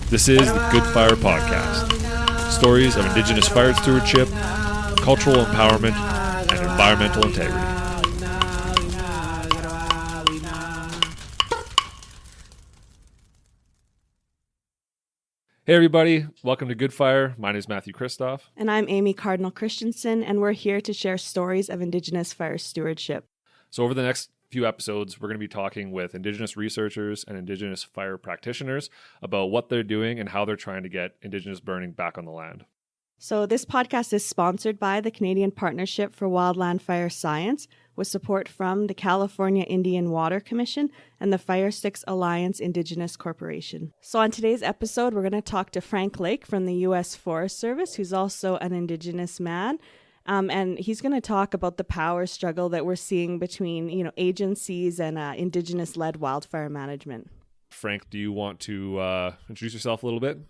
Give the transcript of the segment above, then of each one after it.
This is the Good Fire Podcast. Stories of Indigenous fire stewardship, cultural empowerment, and environmental integrity. Hey everybody, welcome to Good Fire. My name is Matthew Kristoff. And I'm Amy Cardinal Christensen, and we're here to share stories of Indigenous fire stewardship. So over the next few episodes, we're going to be talking with Indigenous researchers and Indigenous fire practitioners about what they're doing and how they're trying to get Indigenous burning back on the land. So this podcast is sponsored by the Canadian Partnership for Wildland Fire Science, with support from the California Indian Water Commission and the Fire Sticks Alliance Indigenous Corporation. So on today's episode, we're going to talk to Frank Lake from the U.S. Forest Service, who's also an Indigenous man. And he's going to talk about the power struggle that we're seeing between, agencies and Indigenous-led wildfire management. Frank, do you want to introduce yourself a little bit?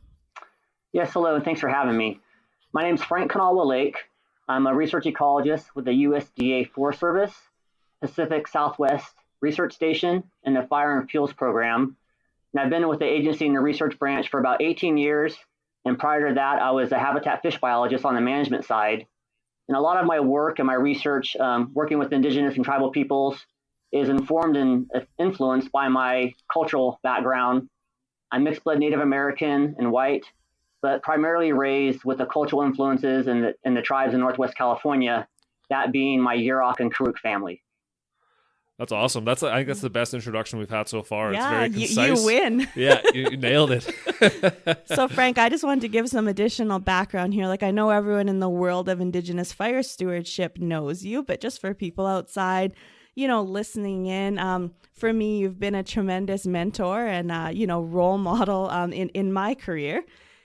Yes, hello, and thanks for having me. My name's Frank Kanawha Lake. I'm a research ecologist with the USDA Forest Service, Pacific Southwest Research Station, and the Fire and Fuels Program. And I've been with the agency in the research branch for about 18 years. And prior to that, I was a habitat fish biologist on the management side. And a lot of my work and my research, working with Indigenous and tribal peoples, is informed and influenced by my cultural background. I'm mixed-blood Native American and white, but primarily raised with the cultural influences in the tribes in Northwest California, that being my Yurok and Karuk family. That's awesome. I think that's the best introduction we've had so far. Yeah, it's very concise. You win. Yeah, you nailed it. So Frank, I just wanted to give some additional background here. Like, I know everyone in the world of Indigenous fire stewardship knows you, but just for people outside, listening in, for me, you've been a tremendous mentor and, role model in my career.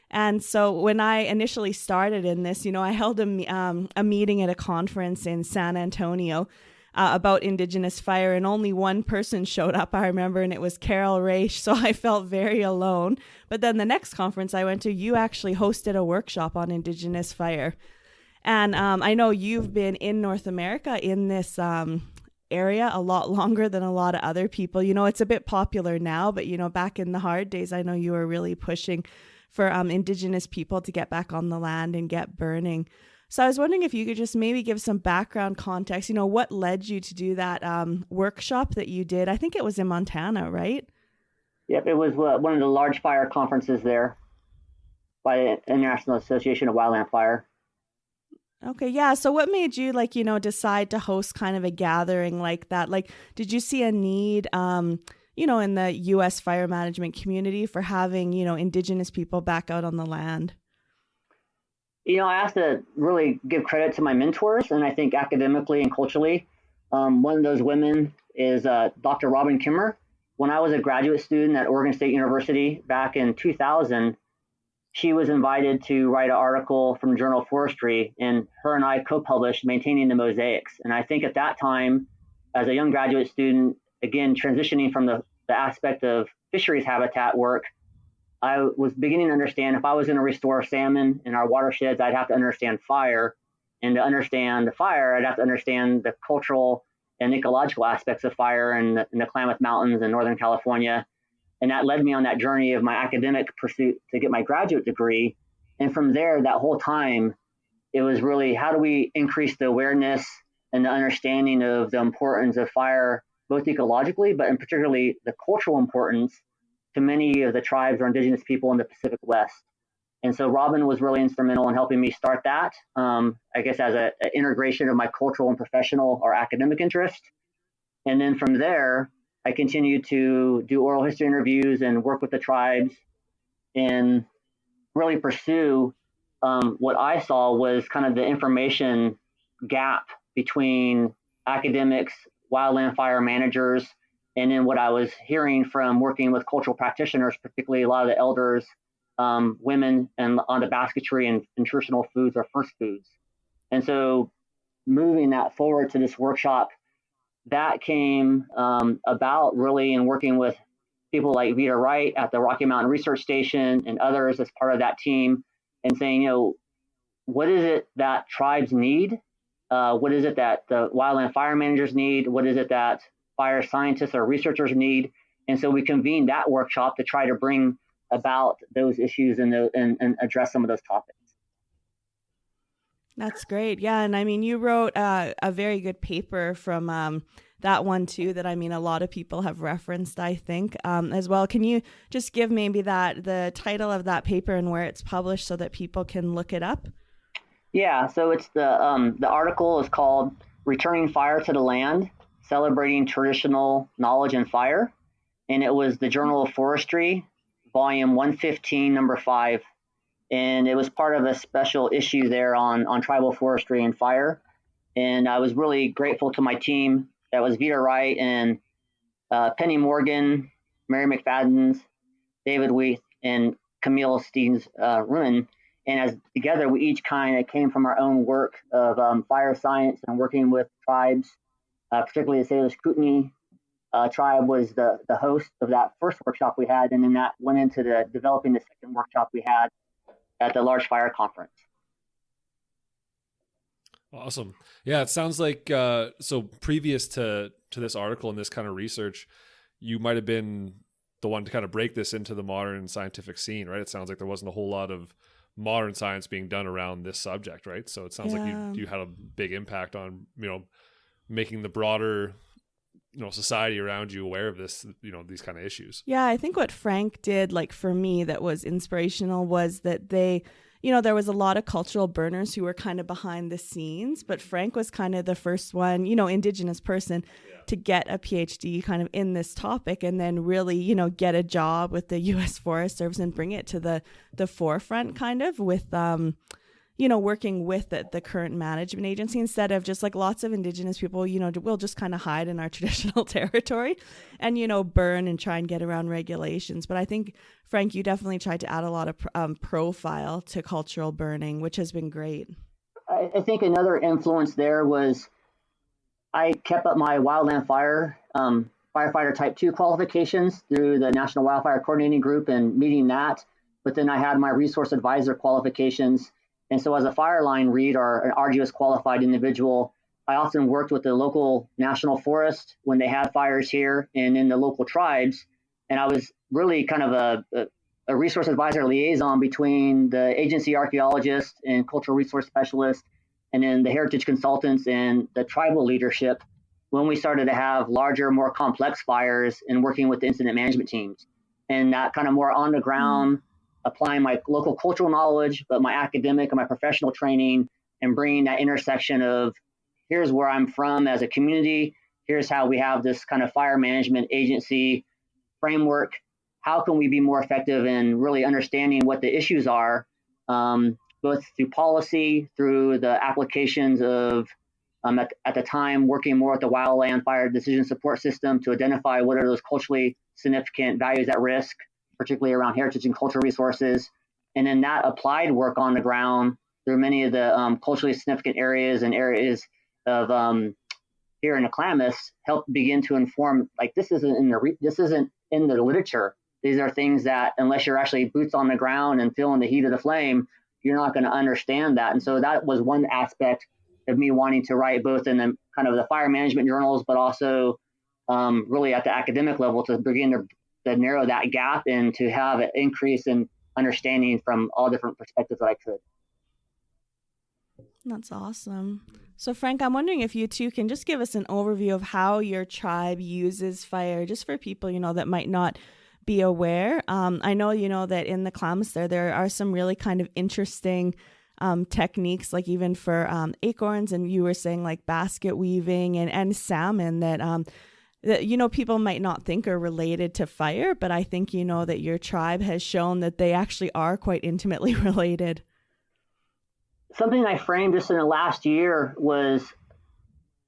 And so when I initially started in this, I held a meeting at a conference in San Antonio about Indigenous fire, and only one person showed up, I remember, and it was Carol Raish, so I felt very alone. But then the next conference I went to, you actually hosted a workshop on Indigenous fire. And I know you've been in North America in this area a lot longer than a lot of other people. It's a bit popular now, but, back in the hard days, I know you were really pushing for Indigenous people to get back on the land and get burning. So I was wondering if you could just maybe give some background context, what led you to do that workshop that you did? I think it was in Montana, right? Yep, it was one of the large fire conferences there by the International Association of Wildland Fire. Okay, yeah. So what made you decide to host kind of a gathering like that? Like, did you see a need, in the U.S. fire management community for having, Indigenous people back out on the land? I have to really give credit to my mentors, and I think academically and culturally, one of those women is Dr. Robin Kimmer. When I was a graduate student at Oregon State University back in 2000, she was invited to write an article from Journal of Forestry, and her and I co-published Maintaining the Mosaics. And I think at that time, as a young graduate student, again, transitioning from the aspect of fisheries habitat work, I was beginning to understand if I was going to restore salmon in our watersheds, I'd have to understand fire. And to understand the fire, I'd have to understand the cultural and ecological aspects of fire in the Klamath Mountains in Northern California. And that led me on that journey of my academic pursuit to get my graduate degree. And from there, that whole time, it was really how do we increase the awareness and the understanding of the importance of fire, both ecologically, but in particularly the cultural importance to many of the tribes or Indigenous people in the Pacific West. And so Robin was really instrumental in helping me start that, I guess as an integration of my cultural and professional or academic interest. And then from there, I continued to do oral history interviews and work with the tribes and really pursue what I saw was kind of the information gap between academics, wildland fire managers, and then what I was hearing from working with cultural practitioners, particularly a lot of the elders, women, and on the basketry and nutritional foods or first foods. And so moving that forward to this workshop, that came about really in working with people like Vita Wright at the Rocky Mountain Research Station and others as part of that team and saying, what is it that tribes need? What is it that the wildland fire managers need? What is it that fire scientists or researchers need? And so we convened that workshop to try to bring about those issues and address some of those topics. That's great. Yeah. And I mean, you wrote a very good paper from that one too, that I mean, a lot of people have referenced, I think, as well. Can you just give maybe the title of that paper and where it's published so that people can look it up? Yeah. So it's the article is called "Returning Fire to the Land: Celebrating Traditional Knowledge and Fire," and it was the Journal of Forestry, volume 115, number 5. And it was part of a special issue there on tribal forestry and fire. And I was really grateful to my team. That was Vita Wright and Penny Morgan, Mary McFadden's, David Weith, and Camille Steens Ruin. And as together, we each kind of came from our own work of fire science and working with tribes, particularly the Salish Kootenai tribe was the host of that first workshop we had. And then that went into the developing the second workshop we had at the Large Fire Conference. Awesome. Yeah, it sounds like so previous to this article and this kind of research, you might have been the one to kind of break this into the modern scientific scene, right? It sounds like there wasn't a whole lot of modern science being done around this subject, right? So it sounds like you had a big impact on, making the broader society around you aware of this, these kind of issues. Yeah, I think what Frank did, like for me, that was inspirational was that they, there was a lot of cultural burners who were kind of behind the scenes, but Frank was kind of the first one, Indigenous person to get a PhD kind of in this topic and then really, get a job with the U.S. Forest Service and bring it to the forefront kind of with, working with the current management agency instead of just like lots of Indigenous people, we'll just kind of hide in our traditional territory and, burn and try and get around regulations. But I think, Frank, you definitely tried to add a lot of profile to cultural burning, which has been great. I think another influence there was I kept up my wildland fire firefighter type 2 qualifications through the National Wildfire Coordinating Group and meeting that. But then I had my resource advisor qualifications. And so as a fire line read or an arduous qualified individual, I often worked with the local national forest when they had fires here and in the local tribes. And I was really kind of a resource advisor liaison between the agency archaeologist and cultural resource specialist, and then the heritage consultants and the tribal leadership when we started to have larger, more complex fires and working with the incident management teams. And that kind of more on the ground, applying my local cultural knowledge, but my academic and my professional training, and bringing that intersection of here's where I'm from as a community, here's how we have this kind of fire management agency framework. How can we be more effective in really understanding what the issues are, both through policy, through the applications of, at the time, working more with the wildland fire decision support system to identify what are those culturally significant values at risk, particularly around heritage and cultural resources. And then that applied work on the ground through many of the culturally significant areas and areas of here in the Klamath helped begin to inform, like, this isn't in the literature. These are things that unless you're actually boots on the ground and feeling the heat of the flame, you're not going to understand that. And so that was one aspect of me wanting to write both in the kind of the fire management journals, but also really at the academic level to begin to narrow that gap and to have an increase in understanding from all different perspectives that I could. That's awesome. So Frank, I'm wondering if you two can just give us an overview of how your tribe uses fire, just for people, that might not be aware. I know, that in the Klamath there are some really kind of interesting techniques, like even for acorns, and you were saying like basket weaving and salmon that people might not think are related to fire, but I think that your tribe has shown that they actually are quite intimately related. Something I framed just in the last year was,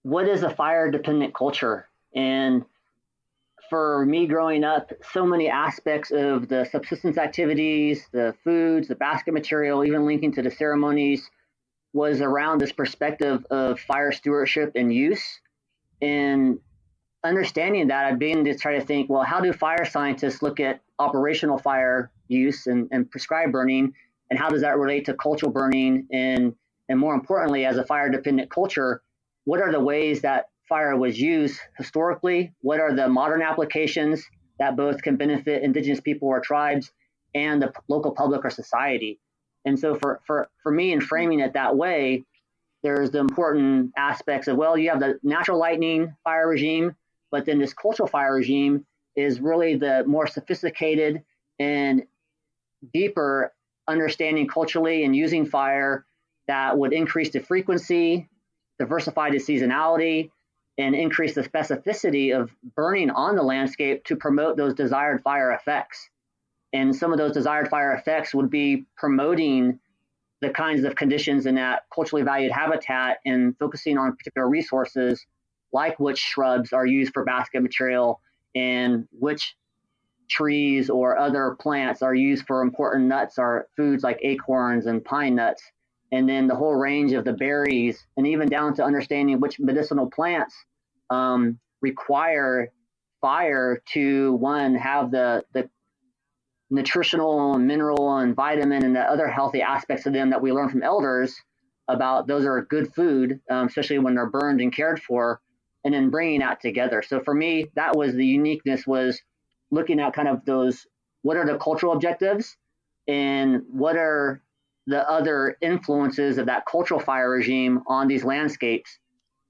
what is a fire-dependent culture? And for me growing up, so many aspects of the subsistence activities, the foods, the basket material, even linking to the ceremonies, was around this perspective of fire stewardship and use. And understanding that, I've been to try to think, well, how do fire scientists look at operational fire use and prescribed burning, and how does that relate to cultural burning? And more importantly, as a fire-dependent culture, what are the ways that fire was used historically? What are the modern applications that both can benefit Indigenous people or tribes? and the local public or society. And so for me, in framing it that way, there's the important aspects of, well, you have the natural lightning fire regime, but then this cultural fire regime is really the more sophisticated and deeper understanding culturally and using fire that would increase the frequency, diversify the seasonality, and increase the specificity of burning on the landscape to promote those desired fire effects. And some of those desired fire effects would be promoting the kinds of conditions in that culturally valued habitat and focusing on particular resources, like which shrubs are used for basket material and which trees or other plants are used for important nuts or foods like acorns and pine nuts. And then the whole range of the berries, and even down to understanding which medicinal plants require fire to, one, have the nutritional and mineral and vitamin and the other healthy aspects of them that we learn from elders about. Those are good food, especially when they're burned and cared for, and then bringing that together. So for me, that was the uniqueness, was looking at kind of those, what are the cultural objectives and what are the other influences of that cultural fire regime on these landscapes.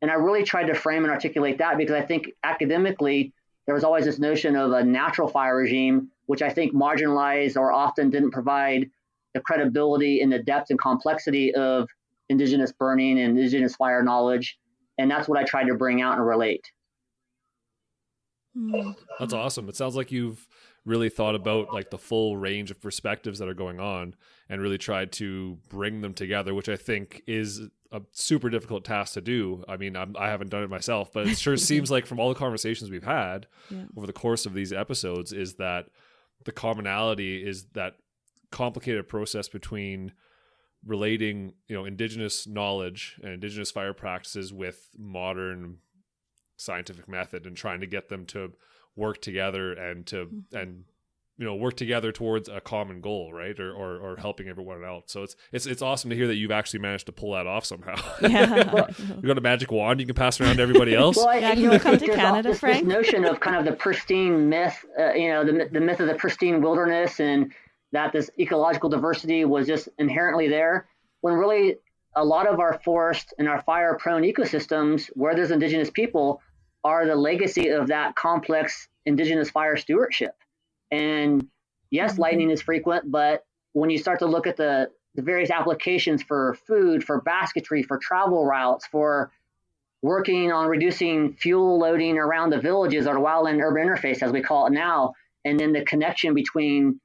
And I really tried to frame and articulate that, because I think academically, there was always this notion of a natural fire regime, which I think marginalized or often didn't provide the credibility and the depth and complexity of Indigenous burning and Indigenous fire knowledge. And that's what I tried to bring out and relate. That's awesome. It sounds like you've really thought about like the full range of perspectives that are going on and really tried to bring them together, which I think is a super difficult task to do. I mean, I haven't done it myself, but it sure seems like from all the conversations we've had over the course of these episodes is that the commonality is that complicated process between relating, Indigenous knowledge and Indigenous fire practices with modern scientific method and trying to get them to work together and work together towards a common goal, right? Or helping everyone out. So it's awesome to hear that you've actually managed to pull that off somehow. Yeah. You got a magic wand you can pass around to everybody else. Well, Can you come to Canada, Frank? This notion of kind of the pristine myth, the myth of the pristine wilderness, and that this ecological diversity was just inherently there, when really a lot of our forest and our fire-prone ecosystems, where there's Indigenous people, are the legacy of that complex Indigenous fire stewardship. And yes, lightning is frequent, but when you start to look at the various applications for food, for basketry, for travel routes, for working on reducing fuel loading around the villages, or the wildland urban interface, as we call it now, and then the connection between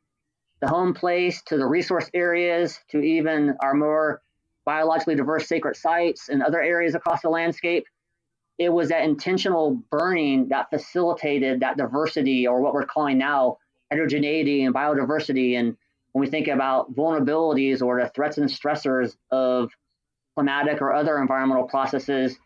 the home place to the resource areas, to even our more biologically diverse sacred sites and other areas across the landscape, it was that intentional burning that facilitated that diversity, or what we're calling now heterogeneity and biodiversity. And when we think about vulnerabilities or the threats and stressors of climatic or other environmental processes,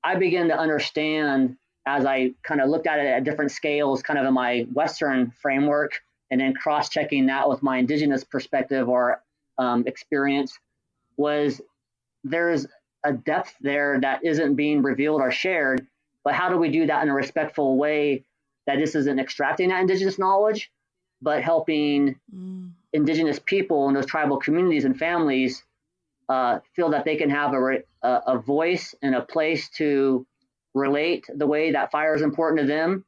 I began to understand, as I kind of looked at it at different scales, kind of in my Western framework, and then cross-checking that with my Indigenous perspective or experience, was there's a depth there that isn't being revealed or shared. But how do we do that in a respectful way, that this isn't extracting that Indigenous knowledge, but helping Indigenous people and those tribal communities and families feel that they can have a voice and a place to relate the way that fire is important to them,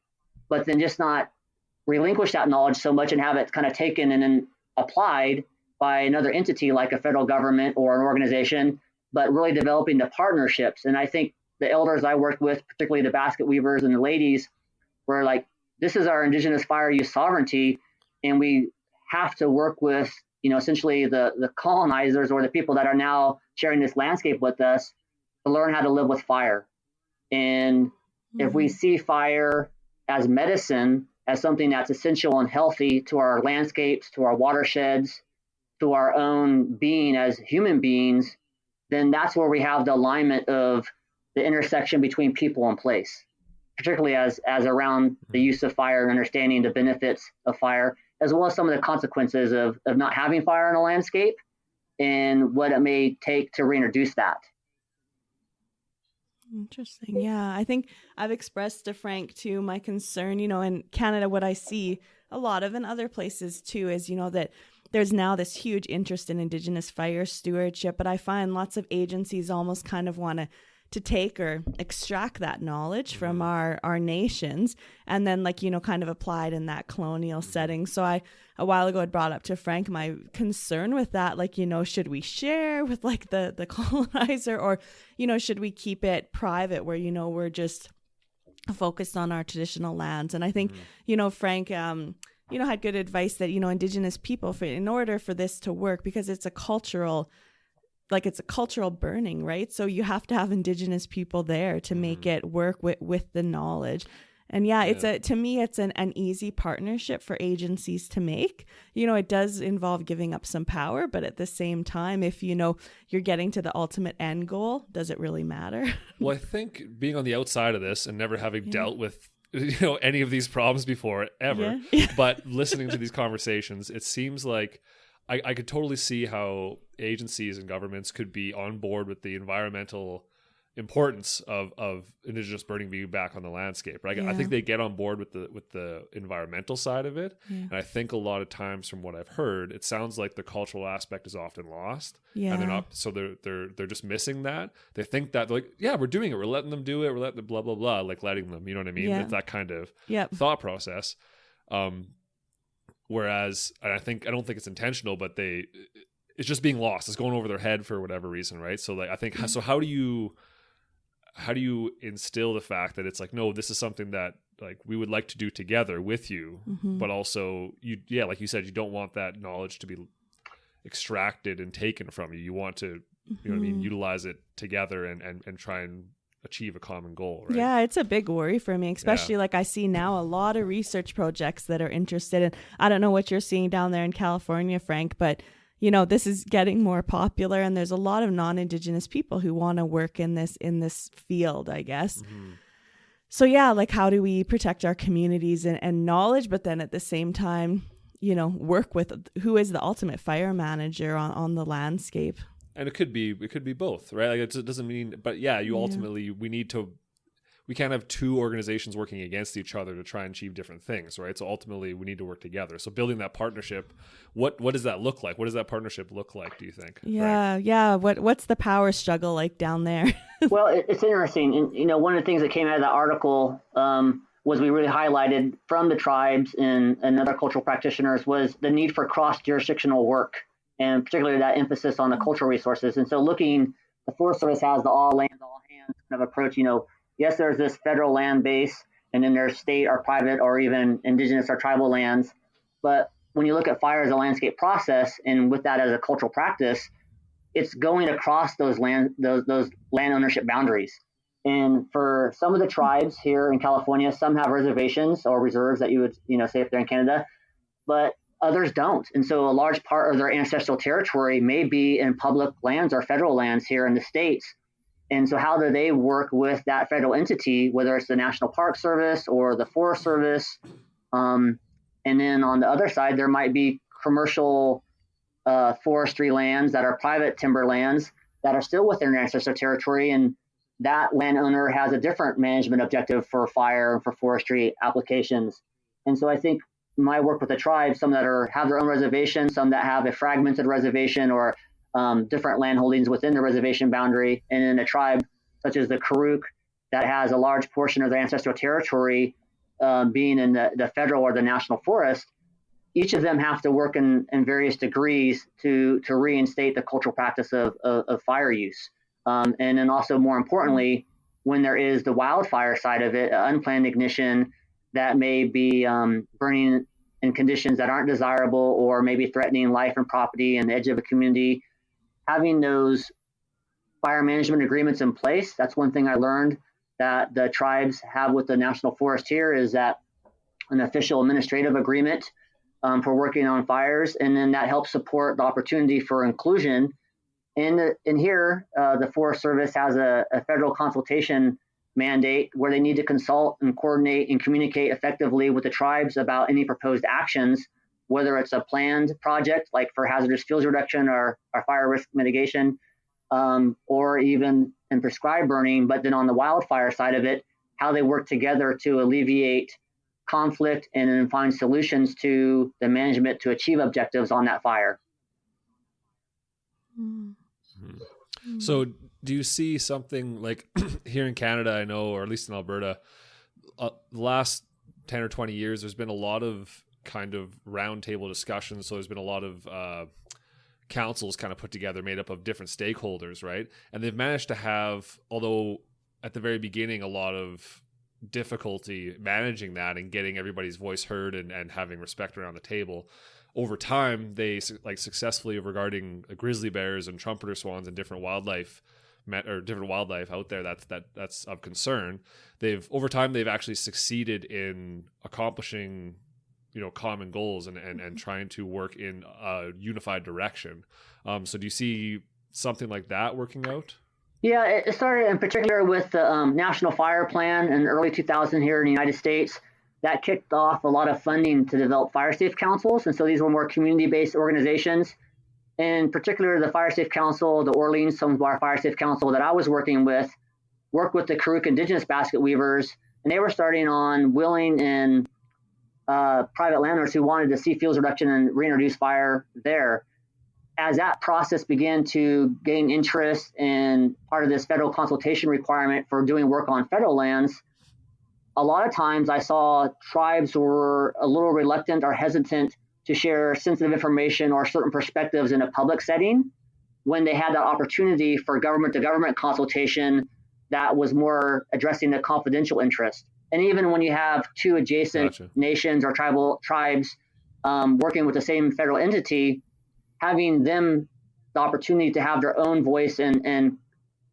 but then just not relinquish that knowledge so much and have it kind of taken and then applied by another entity like a federal government or an organization, but really developing the partnerships. And I think the elders I worked with, particularly the basket weavers and the ladies, were like, this is our Indigenous fire use sovereignty, and we have to work with, essentially the colonizers or the people that are now sharing this landscape with us, to learn how to live with fire. And if we see fire as medicine, as something that's essential and healthy to our landscapes, to our watersheds, to our own being as human beings, then that's where we have the alignment of the intersection between people and place, particularly as around the use of fire and understanding the benefits of fire, as well as some of the consequences of not having fire in a landscape and what it may take to reintroduce that. Interesting. Yeah, I think I've expressed to Frank too my concern, in Canada, what I see a lot of in other places too is, that there's now this huge interest in Indigenous fire stewardship, but I find lots of agencies almost kind of want to take or extract that knowledge from our nations and then kind of applied in that colonial setting. So I, a while ago, had brought up to Frank my concern with that, should we share with the colonizer, or, should we keep it private where, we're just focused on our traditional lands? And I think, Frank, had good advice that, Indigenous people, in order for this to work, because it's a cultural burning, right? So you have to have Indigenous people there to make it work with the knowledge. And to me, it's an easy partnership for agencies to make. It does involve giving up some power, but at the same time, if you're getting to the ultimate end goal, does it really matter? Well, I think being on the outside of this and never having dealt with any of these problems before ever, but listening to these conversations, it seems like I could totally see how agencies and governments could be on board with the environmental importance of Indigenous burning being back on the landscape. Right? I think they get on board with the environmental side of it, and I think a lot of times, from what I've heard, it sounds like the cultural aspect is often lost, and they're not. So they're just missing that. They think that they're like, we're doing it, we're letting them do it, we're letting them blah blah blah, letting them. You know what I mean? It's that kind of thought process. Whereas, and I don't think it's intentional, but it's just being lost. It's going over their head for whatever reason, right? So I think, so how do you instill the fact that it's no, this is something that we would like to do together with you, but also like you said, you don't want that knowledge to be extracted and taken from you. You want to, you know what I mean, utilize it together and try and achieve a common goal, right? Yeah, it's a big worry for me, especially I see now a lot of research projects that are interested in, I don't know what you're seeing down there in California, Frank, but this is getting more popular, and there's a lot of non-Indigenous people who want to work in this field, I guess. So how do we protect our communities and knowledge, but then at the same time, work with who is the ultimate fire manager on the landscape? And it could be both, right? It doesn't mean, but ultimately we can't have two organizations working against each other to try and achieve different things, right? So ultimately we need to work together. So building that partnership, what does that look like? What does that partnership look like, do you think? What's the power struggle like down there? Well, it's interesting. And, one of the things that came out of that article was we really highlighted from the tribes and other cultural practitioners was the need for cross-jurisdictional work, and particularly that emphasis on the cultural resources. And so the Forest Service has the all lands, all hands kind of approach. Yes, there's this federal land base, and then there's state or private or even Indigenous or tribal lands. But when you look at fire as a landscape process, and with that as a cultural practice, it's going across those land ownership boundaries. And for some of the tribes here in California, some have reservations or reserves that you would, say if they're in Canada, but others don't. And so a large part of their ancestral territory may be in public lands or federal lands here in the States. And so how do they work with that federal entity, whether it's the National Park Service or the Forest Service? And then on the other side, there might be commercial forestry lands that are private timber lands that are still within their ancestral territory. And that landowner has a different management objective for fire and for forestry applications. And so I think my work with the tribes, some that have their own reservation, some that have a fragmented reservation or different land holdings within the reservation boundary, and in a tribe such as the Karuk that has a large portion of their ancestral territory being in the federal or the national forest, each of them have to work in various degrees to reinstate the cultural practice of fire use. And then also more importantly, when there is the wildfire side of it, unplanned ignition that may be burning in conditions that aren't desirable or maybe threatening life and property and the edge of a community, having those fire management agreements in place. That's one thing I learned that the tribes have with the National Forest here, is that an official administrative agreement for working on fires. And then that helps support the opportunity for inclusion. And here, the Forest Service has a federal consultation mandate where they need to consult and coordinate and communicate effectively with the tribes about any proposed actions, whether it's a planned project like for hazardous fuels reduction or fire risk mitigation, or even in prescribed burning. But then on the wildfire side of it, how they work together to alleviate conflict and then find solutions to the management to achieve objectives on that fire. Mm-hmm. So do you see something like here in Canada, I know, or at least in Alberta, the last 10 or 20 years, there's been a lot of kind of roundtable discussions. So there's been a lot of councils kind of put together made up of different stakeholders, right? And they've managed to have, although at the very beginning, a lot of difficulty managing that and getting everybody's voice heard and having respect around the table. Over time, they successfully regarding grizzly bears and trumpeter swans and different wildlife out there that's of concern. Over time they've actually succeeded in accomplishing, common goals and trying to work in a unified direction. So do you see something like that working out? Yeah, it started in particular with the National Fire Plan in early 2000 here in the United States. That kicked off a lot of funding to develop fire safe councils. And so these were more community-based organizations. In particular, the Fire Safe Council, the Orleans Bar Fire Safe Council that I was working with, worked with the Karuk Indigenous basket weavers, and they were starting on willing and private landowners who wanted to see fuels reduction and reintroduce fire there. As that process began to gain interest in part of this federal consultation requirement for doing work on federal lands, a lot of times I saw tribes were a little reluctant or hesitant to share sensitive information or certain perspectives in a public setting when they had that opportunity for government-to-government consultation that was more addressing the confidential interest. And even when you have two adjacent nations or tribes working with the same federal entity, having them the opportunity to have their own voice and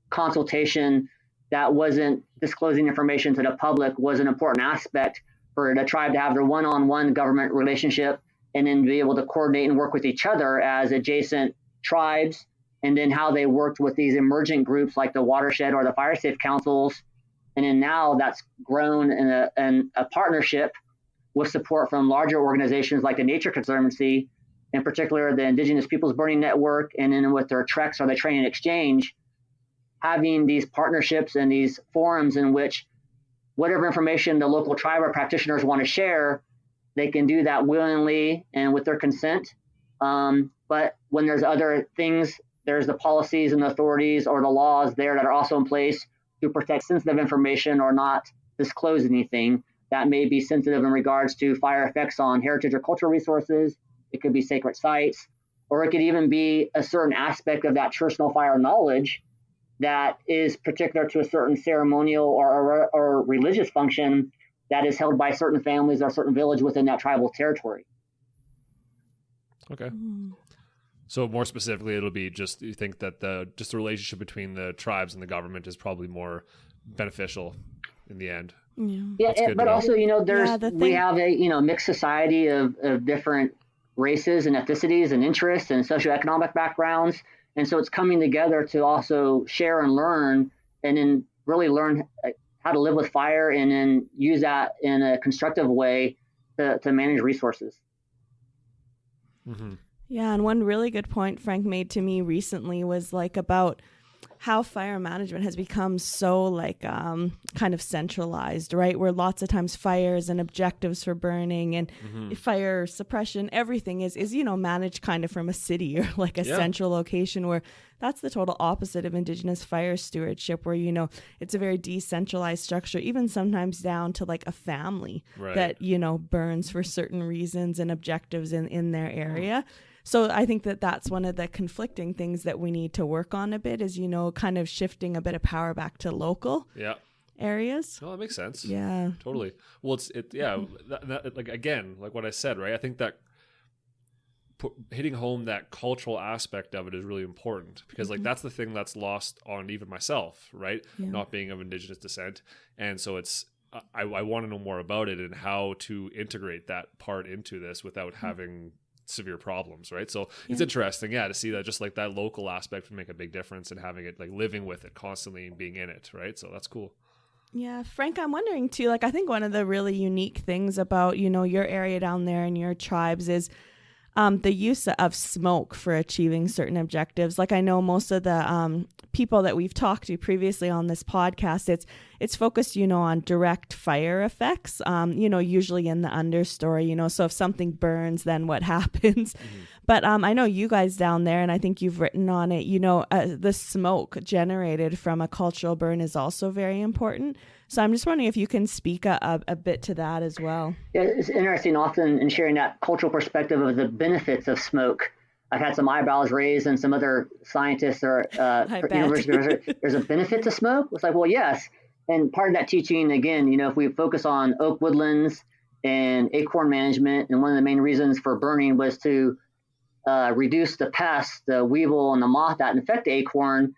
consultation that wasn't disclosing information to the public was an important aspect for the tribe to have their one-on-one government relationship and then be able to coordinate and work with each other as adjacent tribes, and then how they worked with these emergent groups like the watershed or the fire safe councils. And then now that's grown in a partnership with support from larger organizations like the Nature Conservancy, in particular the Indigenous Peoples Burning Network, and then with their TREX or the Training Exchange, having these partnerships and these forums in which whatever information the local tribe or practitioners want to share, they can do that willingly and with their consent. But when there's other things, there's the policies and the authorities or the laws there that are also in place to protect sensitive information or not disclose anything that may be sensitive in regards to fire effects on heritage or cultural resources. It could be sacred sites, or it could even be a certain aspect of that traditional fire knowledge that is particular to a certain ceremonial or religious function that is held by certain families or certain village within that tribal territory. Okay. So more specifically, it'll be just, you think that the relationship between the tribes and the government is probably more beneficial in the end. Yeah, but also, we have a mixed society of different races and ethnicities and interests and socioeconomic backgrounds. And so it's coming together to also share and learn, and then really learn how to live with fire and then use that in a constructive way to manage resources. Mm-hmm. Yeah, and one really good point Frank made to me recently was about how fire management has become so kind of centralized, right? Where lots of times fires and objectives for burning and fire suppression, everything is managed kind of from a city or a central location, where that's the total opposite of Indigenous fire stewardship, where, it's a very decentralized structure, even sometimes down to a family that, burns for certain reasons and objectives in their area. So I think that's one of the conflicting things that we need to work on a bit is, kind of shifting a bit of power back to local areas. Oh, that makes sense. Yeah. Totally. Well, again, like what I said, right? I think that hitting home that cultural aspect of it is really important because that's the thing that's lost on even myself, right? Yeah. Not being of Indigenous descent. And so I want to know more about it and how to integrate that part into this without having severe problems, right? So it's interesting, to see that just that local aspect would make a big difference in having it living with it constantly and being in it, right? So that's cool. Yeah, Frank, I'm wondering too, I think one of the really unique things about, your area down there and your tribes is the use of smoke for achieving certain objectives. Like I know most of the people that we've talked to previously on this podcast, it's focused, on direct fire effects, usually in the understory, so if something burns, then what happens? Mm-hmm. But I know you guys down there, and I think you've written on it, the smoke generated from a cultural burn is also very important. So I'm just wondering if you can speak a bit to that as well. Yeah, it's interesting often in sharing that cultural perspective of the benefits of smoke. I've had some eyebrows raised and some other scientists or university there's a benefit to smoke. It's like, well, yes. And part of that teaching, again, if we focus on oak woodlands and acorn management, and one of the main reasons for burning was to reduce the pests, the weevil and the moth that infect the acorn.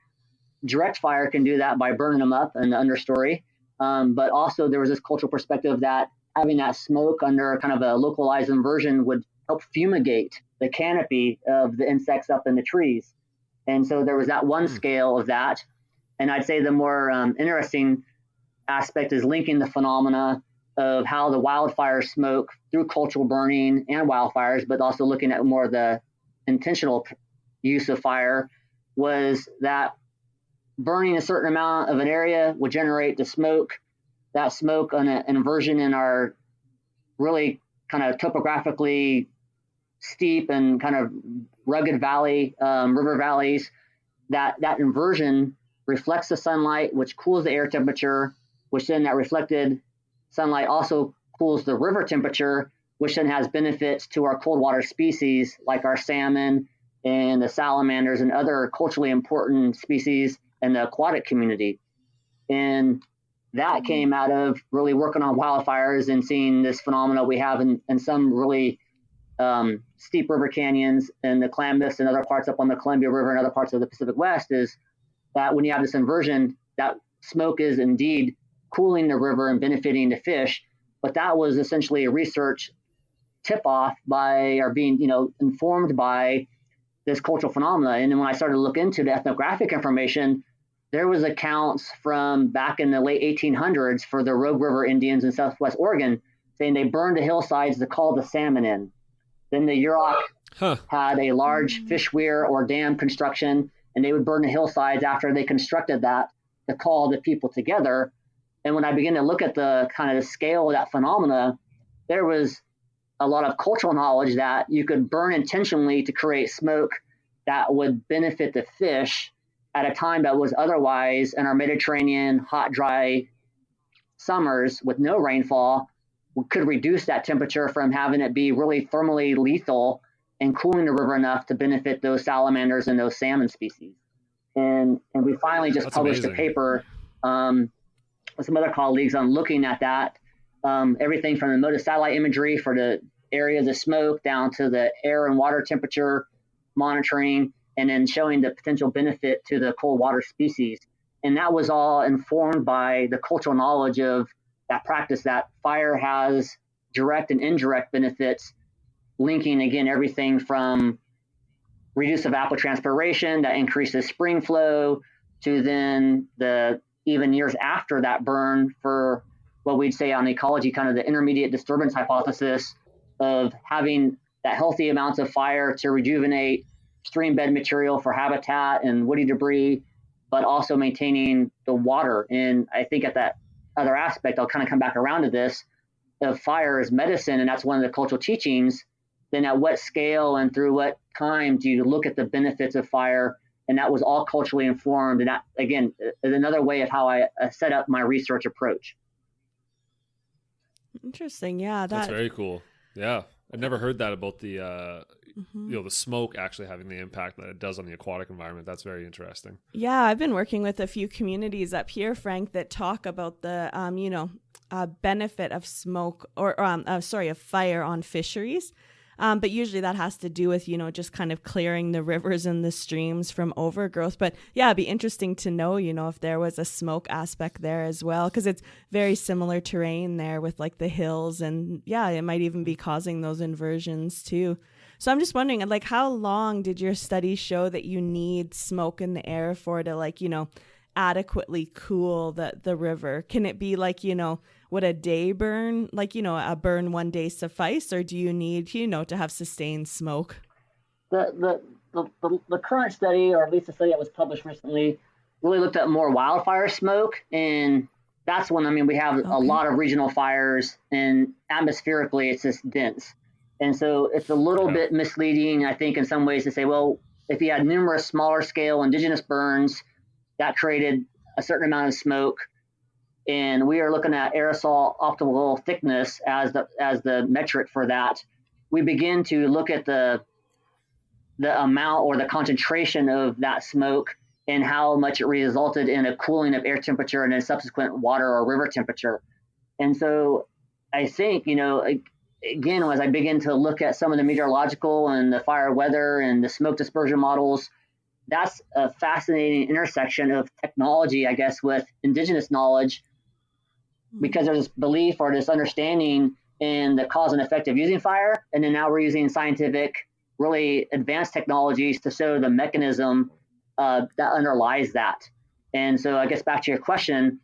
Direct fire can do that by burning them up in the understory. But also there was this cultural perspective that having that smoke under kind of a localized inversion would help fumigate the canopy of the insects up in the trees. And so there was that one scale of that. And I'd say the more interesting aspect is linking the phenomena of how the wildfire smoke through cultural burning and wildfires, but also looking at more of the intentional use of fire, was that burning a certain amount of an area would generate the smoke. That smoke on an inversion in our really kind of topographically steep and kind of rugged valley, river valleys, that inversion reflects the sunlight, which cools the air temperature, which then that reflected sunlight also cools the river temperature, which then has benefits to our cold water species like our salmon and the salamanders and other culturally important species in the aquatic community. And that came out of really working on wildfires and seeing this phenomena we have in some really steep river canyons in the Klamath and other parts up on the Columbia River and other parts of the Pacific West, is that when you have this inversion, that smoke is indeed cooling the river and benefiting the fish. But that was essentially a research tip-off by, or being, informed by this cultural phenomena. And then when I started to look into the ethnographic information, there was accounts from back in the late 1800s for the Rogue River Indians in Southwest Oregon saying they burned the hillsides to call the salmon in. Then the Yurok had a large fish weir or dam construction, and they would burn the hillsides after they constructed that to call the people together. And when I began to look at the kind of the scale of that phenomena, there was a lot of cultural knowledge that you could burn intentionally to create smoke that would benefit the fish at a time that was otherwise in our Mediterranean hot, dry summers with no rainfall, could reduce that temperature from having it be really thermally lethal and cooling the river enough to benefit those salamanders and those salmon species. And we finally just published a paper with some other colleagues on looking at that, everything from the MODIS satellite imagery for the areas of smoke down to the air and water temperature monitoring, and then showing the potential benefit to the cold water species. And that was all informed by the cultural knowledge of that practice, that fire has direct and indirect benefits, linking, again, everything from reduce evapotranspiration that increases spring flow to then the even years after that burn for what we'd say on ecology, kind of the intermediate disturbance hypothesis of having that healthy amounts of fire to rejuvenate stream bed material for habitat and woody debris, but also maintaining the water. And I think at that other aspect, I'll kind of come back around to this, if fire is medicine, and that's one of the cultural teachings, then at what scale and through what time do you look at the benefits of fire? And that was all culturally informed. And that, again, is another way of how I set up my research approach. Interesting. Yeah. That's very cool. Yeah. I'd never heard that about the, the smoke actually having the impact that it does on the aquatic environment. That's very interesting. Yeah. I've been working with a few communities up here, Frank, that talk about the, benefit of smoke of fire on fisheries. But usually that has to do with, just kind of clearing the rivers and the streams from overgrowth. But yeah, it'd be interesting to know, if there was a smoke aspect there as well, because it's very similar terrain there with like the hills, and yeah, it might even be causing those inversions too. So I'm just wondering, like, how long did your study show that you need smoke in the air for to, like, adequately cool the river? Can it be like, would a day burn, like, a burn one day suffice, or do you need, to have sustained smoke? The current study, or at least the study that was published recently, really looked at more wildfire smoke, and that's when we have a lot of regional fires, and atmospherically it's just dense, and so it's a little bit misleading, I think, in some ways to say, well, if you had numerous smaller scale indigenous burns that created a certain amount of smoke, and we are looking at aerosol optical thickness as the metric for that, we begin to look at the amount or the concentration of that smoke and how much it resulted in a cooling of air temperature and a subsequent water or river temperature. And so I think, again, as I begin to look at some of the meteorological and the fire weather and the smoke dispersion models, that's a fascinating intersection of technology, I guess, with indigenous knowledge, because there's this belief or this understanding in the cause and effect of using fire. And then now we're using scientific, really advanced technologies to show the mechanism that underlies that. And so I guess back to your question,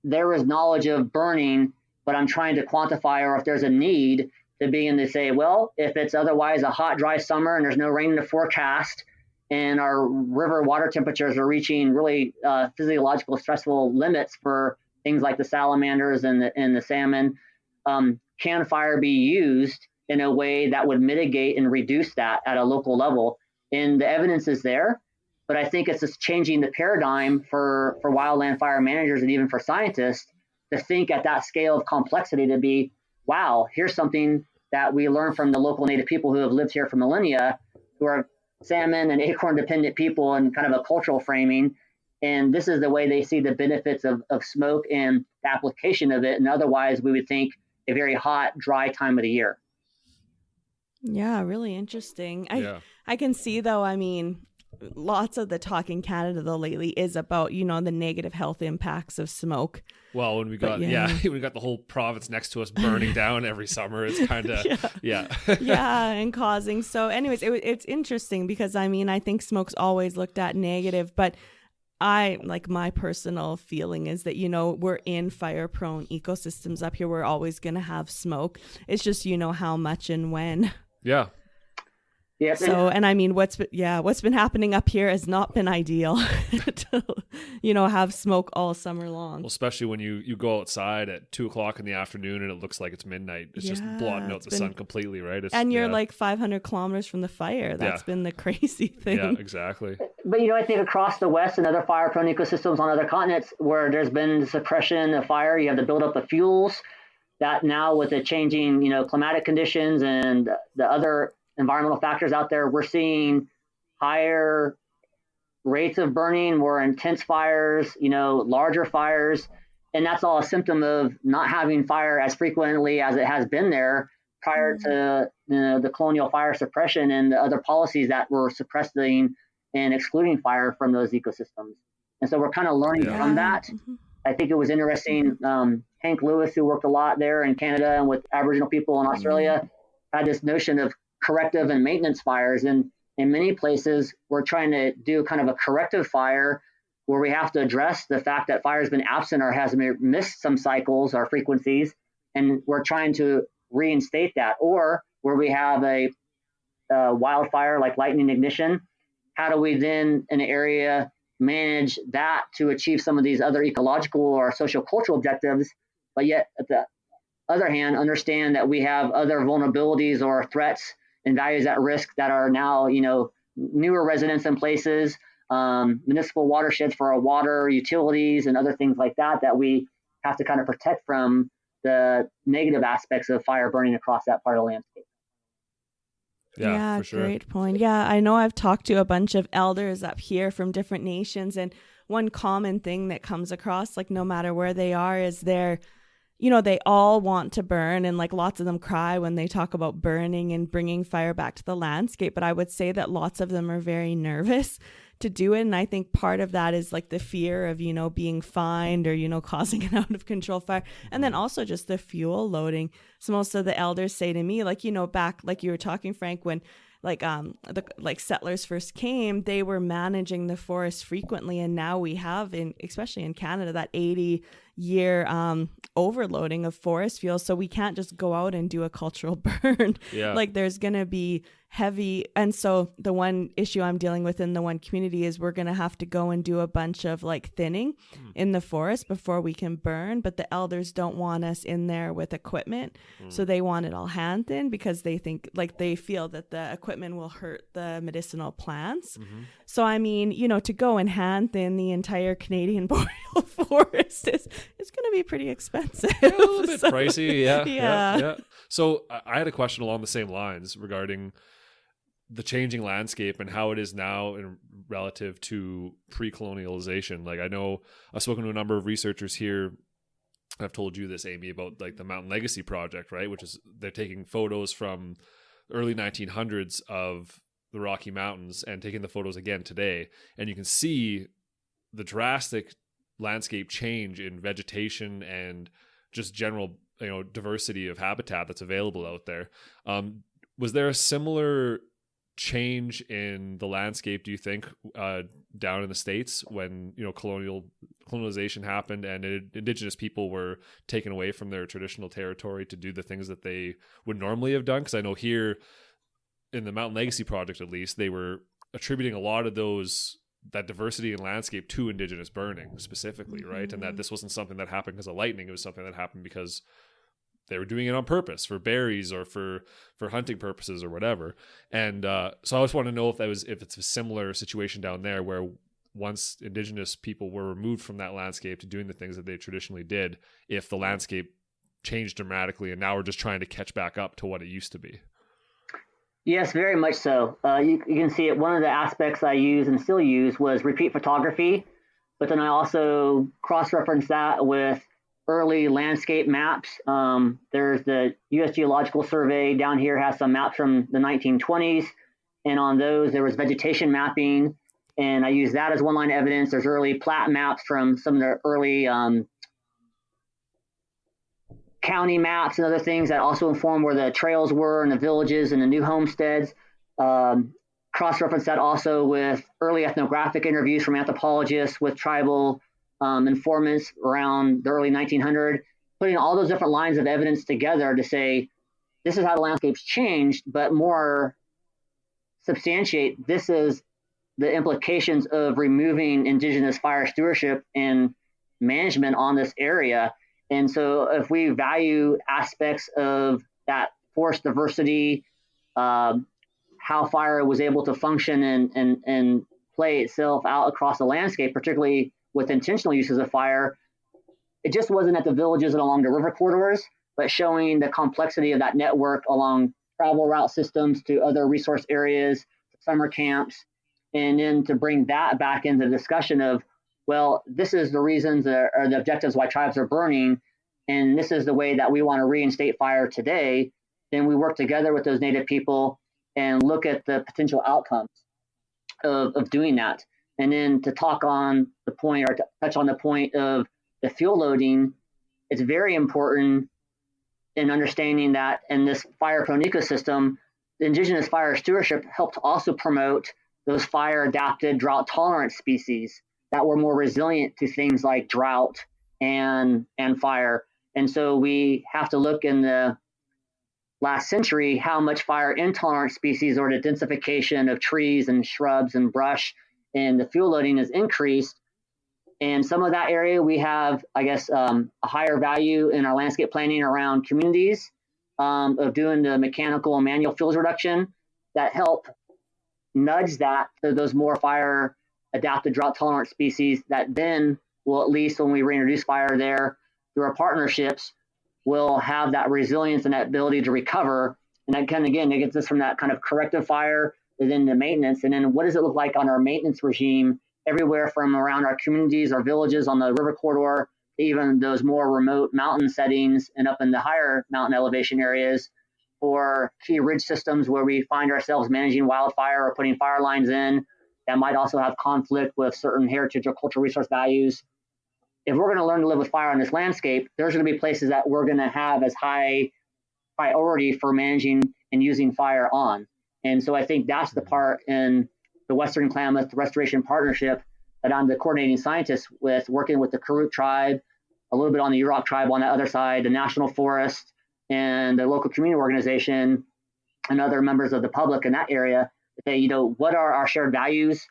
there is knowledge of burning, but I'm trying to quantify, or if there's a need to begin to say, well, if it's otherwise a hot, dry summer and there's no rain in the forecast, and our river water temperatures are reaching really physiological stressful limits for things like the salamanders and the salmon, can fire be used in a way that would mitigate and reduce that at a local level? And the evidence is there, but I think it's just changing the paradigm for wildland fire managers and even for scientists to think at that scale of complexity, to be, wow, here's something that we learn from the local native people who have lived here for millennia, who are salmon and acorn dependent people and kind of a cultural framing. And this is the way they see the benefits of smoke and the application of it. And otherwise we would think a very hot, dry time of the year. Yeah, really interesting. I can see, though, lots of the talk in Canada, though, lately is about, the negative health impacts of smoke. Well, when we got when we got the whole province next to us burning down every summer, it's kind of and causing. So anyways, it's interesting because I think smoke's always looked at negative, but my personal feeling is that, we're in fire prone ecosystems up here. We're always going to have smoke. It's just, how much and when. Yeah. Yeah. So, and what's been happening up here has not been ideal to, have smoke all summer long. Well, especially when you go outside at 2:00 in the afternoon and it looks like it's midnight. It's just blotting out the sun completely, right? And you're like 500 kilometers from the fire. That's been the crazy thing. Yeah, exactly. But, I think across the West and other fire prone ecosystems on other continents where there's been suppression of fire, you have to build up the fuels that now with the changing, climatic conditions and the other environmental factors out there, we're seeing higher rates of burning, more intense fires, larger fires. And that's all a symptom of not having fire as frequently as it has been there prior to the colonial fire suppression and the other policies that were suppressing and excluding fire from those ecosystems. And so we're kind of learning from that. Mm-hmm. I think it was interesting. Hank Lewis, who worked a lot there in Canada and with Aboriginal people in Australia, had this notion of corrective and maintenance fires. And in many places, we're trying to do kind of a corrective fire where we have to address the fact that fire has been absent or has missed some cycles or frequencies. And we're trying to reinstate that. Or where we have a wildfire like lightning ignition, how do we then in an area manage that to achieve some of these other ecological or sociocultural objectives, but yet at the other hand, understand that we have other vulnerabilities or threats and values at risk that are now, newer residents in places, municipal watersheds for our water, utilities, and other things like that, that we have to kind of protect from the negative aspects of fire burning across that part of the landscape. Yeah, for sure. Great point. Yeah, I know I've talked to a bunch of elders up here from different nations, and one common thing that comes across, like no matter where they are, is they all want to burn, and like lots of them cry when they talk about burning and bringing fire back to the landscape. But I would say that lots of them are very nervous to do it. And I think part of that is like the fear of, being fined or, causing an out of control fire. And then also just the fuel loading. So most of the elders say to me, like, back, like you were talking, Frank, when the settlers first came, they were managing the forest frequently. And now we have especially in Canada, that 80, year overloading of forest fuels. So we can't just go out and do a cultural burn. Yeah. Like there's going to be heavy. And so the one issue I'm dealing with in the one community is we're going to have to go and do a bunch of like thinning in the forest before we can burn. But the elders don't want us in there with equipment. So they want it all hand thin because they think like they feel that the equipment will hurt the medicinal plants. So, I mean, you know, to go and hand thin the entire Canadian boreal forest is going to be pretty expensive. Yeah, a little bit pricey. Yeah. Yeah. So I had a question along the same lines regarding the changing landscape and how it is now in relative to pre-colonialization. Like I know I've spoken to a number of researchers here. I've told you this, Amy, about like the Mountain Legacy Project, right? Which is they're taking photos from early 1900s of the Rocky Mountains and taking the photos again today. And you can see the drastic landscape change in vegetation and just general, you know, diversity of habitat that's available out there. Was there a similar change in the landscape, do you think, down in the States when, you know, colonization happened and Indigenous people were taken away from their traditional territory to do the things that they would normally have done? Because I know here in the Mountain Legacy Project, at least, they were attributing a lot of that diversity in landscape to Indigenous burning specifically, right? And that this wasn't something that happened because of lightning. It was something that happened because they were doing it on purpose for berries or for hunting purposes or whatever. And so I just want to know if it's a similar situation down there where once Indigenous people were removed from that landscape to doing the things that they traditionally did, if the landscape changed dramatically and now we're just trying to catch back up to what it used to be. Yes, very much so. You can see it. One of the aspects I use and still use was repeat photography, but then I also cross-reference that with early landscape maps. There's the U.S. Geological Survey down here has some maps from the 1920s, and on those there was vegetation mapping, and I use that as one line of evidence. There's early plat maps from some of the early county maps and other things that also inform where the trails were and the villages and the new homesteads. Cross-reference that also with early ethnographic interviews from anthropologists with tribal informants around the early 1900s, putting all those different lines of evidence together to say, this is how the landscape's changed, but more substantiate, this is the implications of removing Indigenous fire stewardship and management on this area. And so if we value aspects of that forest diversity, how fire was able to function and play itself out across the landscape, particularly with intentional uses of fire, it just wasn't at the villages and along the river corridors, but showing the complexity of that network along travel route systems to other resource areas, summer camps, and then to bring that back into the discussion of, well, this is the reasons or the objectives why tribes are burning, and this is the way that we want to reinstate fire today. Then we work together with those Native people and look at the potential outcomes of doing that. And then to talk on the point or to touch on the point of the fuel loading, it's very important in understanding that in this fire-prone ecosystem, the Indigenous fire stewardship helped also promote those fire-adapted, drought-tolerant species that were more resilient to things like drought and fire. And so we have to look in the last century how much fire-intolerant species or the densification of trees and shrubs and brush and the fuel loading is increased. And some of that area we have, I guess, a higher value in our landscape planning around communities of doing the mechanical and manual fuels reduction that help nudge that to those more fire adapted drought tolerant species that then will, at least when we reintroduce fire there through our partnerships, will have that resilience and that ability to recover. And that kind of, again, it gets us from that kind of corrective fire and then the maintenance. And then what does it look like on our maintenance regime everywhere from around our communities, our villages on the river corridor, to even those more remote mountain settings and up in the higher mountain elevation areas, or key ridge systems where we find ourselves managing wildfire or putting fire lines in that might also have conflict with certain heritage or cultural resource values. If we're going to learn to live with fire on this landscape, there's going to be places that we're going to have as high priority for managing and using fire on. And so I think that's the part in the Western Klamath Restoration Partnership that I'm the coordinating scientist with, working with the Karuk tribe, a little bit on the Yurok tribe on the other side, the national forest, and the local community organization, and other members of the public in that area to say, what are our shared values?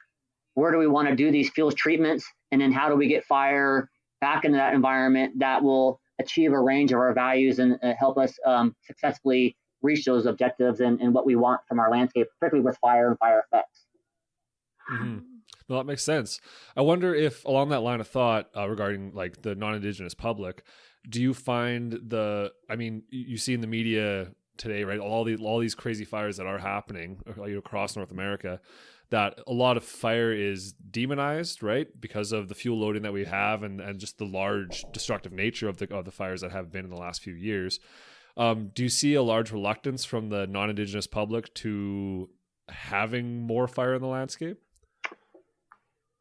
Where do we want to do these fuels treatments? And then how do we get fire back into that environment that will achieve a range of our values and help us successfully reach those objectives and what we want from our landscape, particularly with fire and fire effects. Mm-hmm. No, that makes sense. I wonder if along that line of thought regarding like the non-Indigenous public, do you find you see in the media today, right? All these crazy fires that are happening across North America, that a lot of fire is demonized, right? Because of the fuel loading that we have and just the large destructive nature of the fires that have been in the last few years. Do you see a large reluctance from the non-Indigenous public to having more fire in the landscape?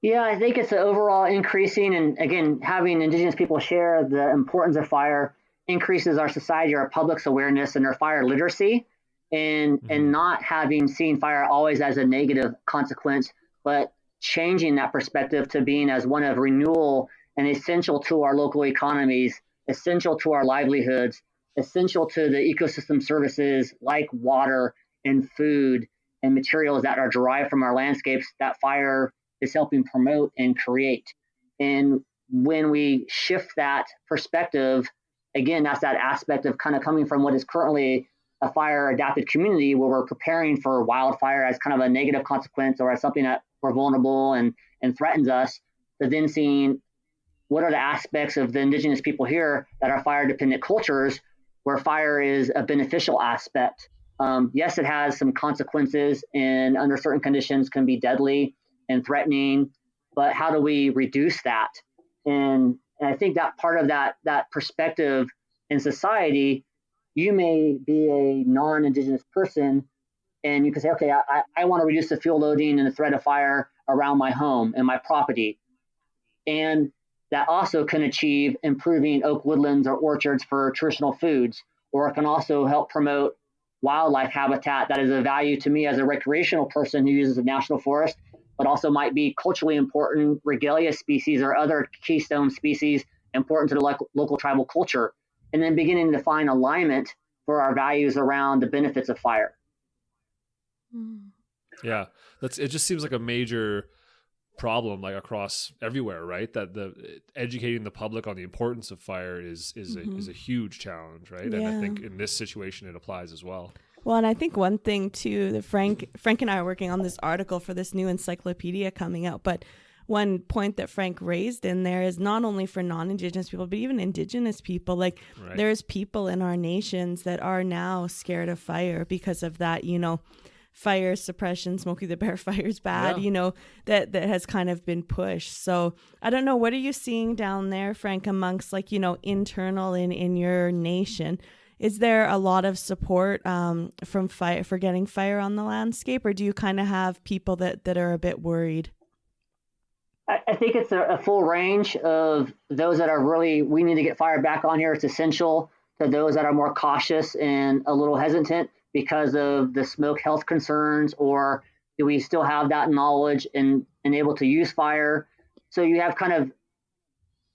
Yeah, I think it's an overall increasing, and again, having Indigenous people share the importance of fire increases our society, our public's awareness and their fire literacy, and not having seen fire always as a negative consequence, but changing that perspective to being as one of renewal and essential to our local economies, essential to our livelihoods, essential to the ecosystem services like water and food and materials that are derived from our landscapes that fire is helping promote and create. And when we shift that perspective, again, that's that aspect of kind of coming from what is currently a fire adapted community where we're preparing for wildfire as kind of a negative consequence or as something that we're vulnerable and threatens us, to then seeing what are the aspects of the Indigenous people here that are fire dependent cultures where fire is a beneficial aspect. Yes, it has some consequences and under certain conditions can be deadly and threatening, but how do we reduce that? And I think that part of that perspective in society, you may be a non-Indigenous person and you can say, okay, I want to reduce the fuel loading and the threat of fire around my home and my property. And that also can achieve improving oak woodlands or orchards for traditional foods, or it can also help promote wildlife habitat that is of value to me as a recreational person who uses a national forest, but also might be culturally important regalia species or other keystone species important to the local tribal culture, and then beginning to find alignment for our values around the benefits of fire. Yeah, it just seems like a major problem like across everywhere, right? That the educating the public on the importance of fire is a huge challenge, right? Yeah. And I think in this situation it applies as well. Well, and I think one thing too, that Frank and I are working on this article for this new encyclopedia coming out, but one point that Frank raised in there is not only for non-Indigenous people, but even Indigenous people. Like there's people in our nations that are now scared of fire because of that, fire suppression, Smokey the Bear fire is bad, that has kind of been pushed. So I don't know, what are you seeing down there, Frank, amongst internal in your nation? Is there a lot of support from fire for getting fire on the landscape, or do you kind of have people that are a bit worried? I think it's a full range of those that are really, we need to get fire back on here. It's essential, to those that are more cautious and a little hesitant because of the smoke health concerns, or do we still have that knowledge and able to use fire? So you have kind of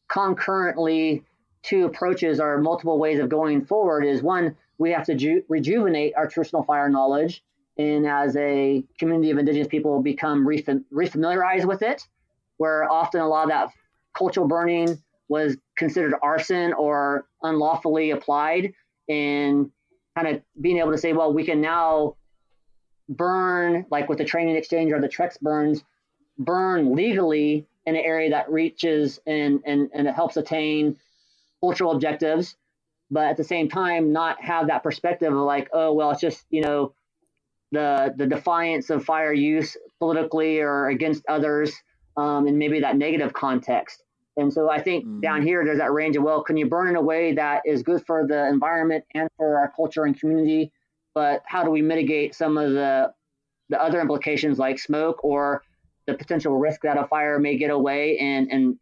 concurrently two approaches or multiple ways of going forward. Is one, we have to rejuvenate our traditional fire knowledge, and as a community of Indigenous people become refamiliarized with it, where often a lot of that cultural burning was considered arson or unlawfully applied, and kind of being able to say, well, we can now burn, like with the training exchange or the Trex burn legally in an area that reaches and it helps attain cultural objectives, but at the same time not have that perspective of like, oh, well, it's just, the defiance of fire use politically or against others, and maybe that negative context. And so I think down here, there's that range of, well, can you burn in a way that is good for the environment and for our culture and community, but how do we mitigate some of the other implications like smoke or the potential risk that a fire may get away and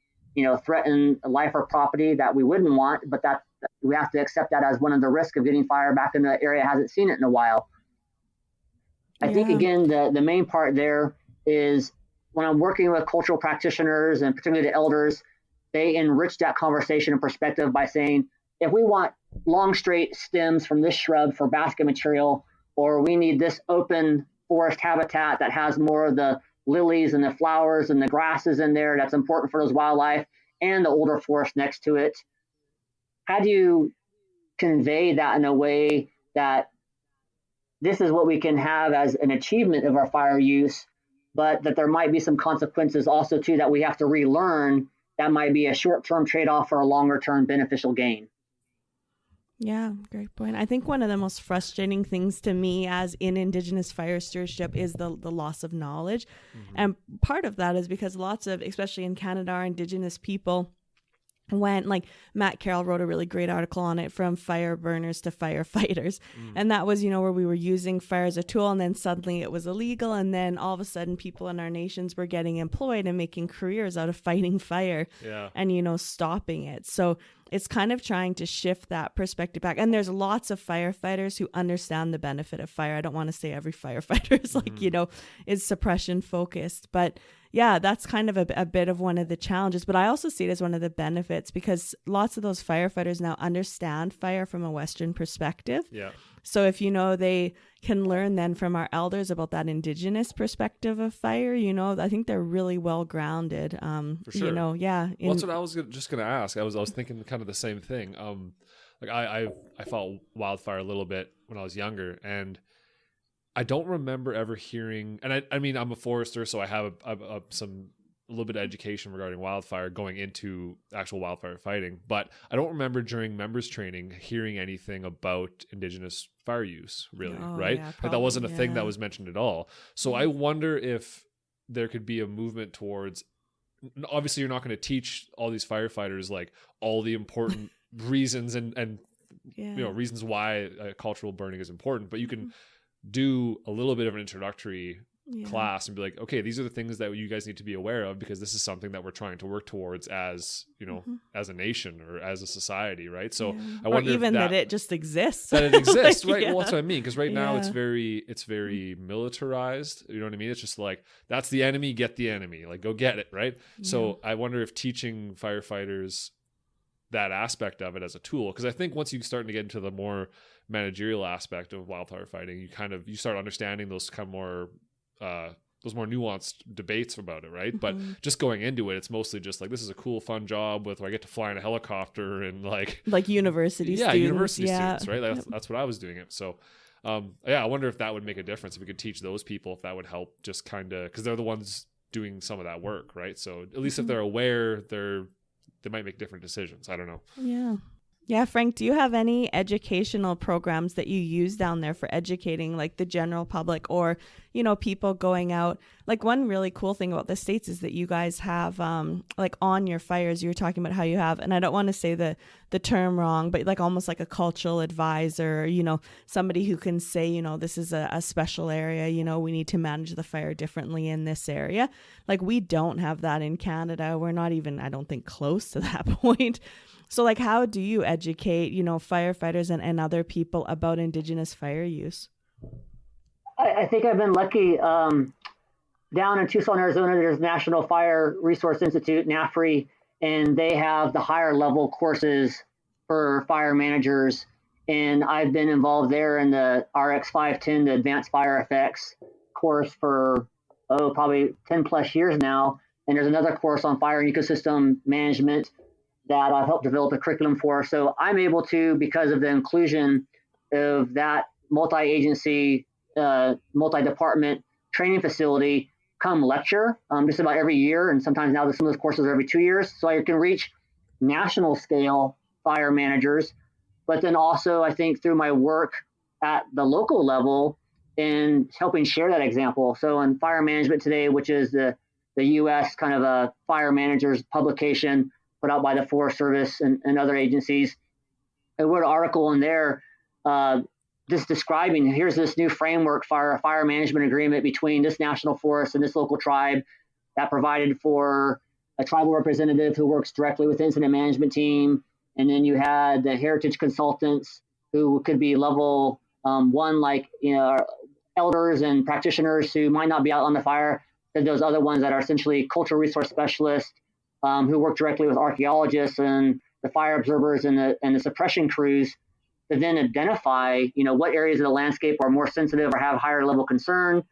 threaten life or property that we wouldn't want, but that we have to accept that as one of the risks of getting fire back in the area hasn't seen it in a while. I think, again, the main part there is when I'm working with cultural practitioners and particularly the elders, they enrich that conversation and perspective by saying, if we want long straight stems from this shrub for basket material, or we need this open forest habitat that has more of the lilies and the flowers and the grasses in there, that's important for those wildlife, and the older forest next to it. How do you convey that in a way that this is what we can have as an achievement of our fire use, but that there might be some consequences also too that we have to relearn, that might be a short-term trade-off for a longer-term beneficial gain? Yeah, great point. I think one of the most frustrating things to me as in Indigenous fire stewardship is the loss of knowledge. And part of that is because lots of, especially in Canada, our Indigenous people went, like Matt Carroll wrote a really great article on it, from fire burners to firefighters. And that was, where we were using fire as a tool, and then suddenly it was illegal. And then all of a sudden people in our nations were getting employed and making careers out of fighting fire and, stopping it. So it's kind of trying to shift that perspective back. And there's lots of firefighters who understand the benefit of fire. I don't want to say every firefighter is is suppression focused, but yeah, that's kind of a bit of one of the challenges. But I also see it as one of the benefits, because lots of those firefighters now understand fire from a Western perspective. Yeah. So if, they can learn then from our elders about that Indigenous perspective of fire, I think they're really well grounded. For sure. Well, that's what I was just going to ask. I was thinking kind of the same thing. I fought wildfire a little bit when I was younger, and I don't remember ever hearing, and I mean, I'm a forester, so I have a little bit of education regarding wildfire going into actual wildfire fighting, but I don't remember during members training hearing anything about Indigenous fire use, really, right? Yeah, Like that wasn't a thing that was mentioned at all. So I wonder if there could be a movement towards, obviously you're not going to teach all these firefighters like all the important reasons and reasons why cultural burning is important, but you can do a little bit of an introductory class and be like, okay, these are the things that you guys need to be aware of, because this is something that we're trying to work towards as as a nation or as a society, right? So I wonder even if that it just exists, that it exists, right? Well, that's what I mean, because right now it's very militarized, you know what I mean? It's just like, that's the enemy, get the enemy, like go get it, right? So I wonder if teaching firefighters that aspect of it as a tool, because I think once you start to get into the more managerial aspect of wildfire fighting, you start understanding those kind of more those more nuanced debates about it, right? But just going into it, it's mostly just like, this is a cool, fun job with where I get to fly in a helicopter and like university students. University students, right? That's what I was doing it. So I wonder if that would make a difference, if we could teach those people, if that would help, just kind of, because they're the ones doing some of that work, right? So at least if they're aware, they might make different decisions. I don't know. Yeah, Frank, do you have any educational programs that you use down there for educating like the general public or, people going out? Like one really cool thing about the States is that you guys have like on your fires, you were talking about how you have, and I don't want to say the term wrong, but like almost like a cultural advisor, somebody who can say, this is a special area, we need to manage the fire differently in this area. Like we don't have that in Canada. We're not even, I don't think, close to that point. So like, how do you educate, firefighters and other people about Indigenous fire use? I think I've been lucky. Down in Tucson, Arizona, there's National Fire Resource Institute, NAFRI, and they have the higher level courses for fire managers. And I've been involved there in the RX 510, the Advanced Fire Effects course for, probably 10 plus years now. And there's another course on fire and ecosystem management that I've helped develop a curriculum for. So I'm able to, because of the inclusion of that multi-agency, multi-department training facility, come lecture just about every year. And sometimes now some of those courses are every 2 years. So I can reach national scale fire managers. But then also, I think through my work at the local level in helping share that example. So in Fire Management Today, which is the U.S. kind of a fire managers publication, put out by the Forest Service and other agencies. I wrote an article in there just describing, here's this new framework for a fire management agreement between this national forest and this local tribe that provided for a tribal representative who works directly with the incident management team. And then you had the heritage consultants who could be level one, like, elders and practitioners who might not be out on the fire. Then those other ones that are essentially cultural resource specialists who work directly with archaeologists and the fire observers and the suppression crews to then identify, what areas of the landscape are more sensitive or have higher level concern.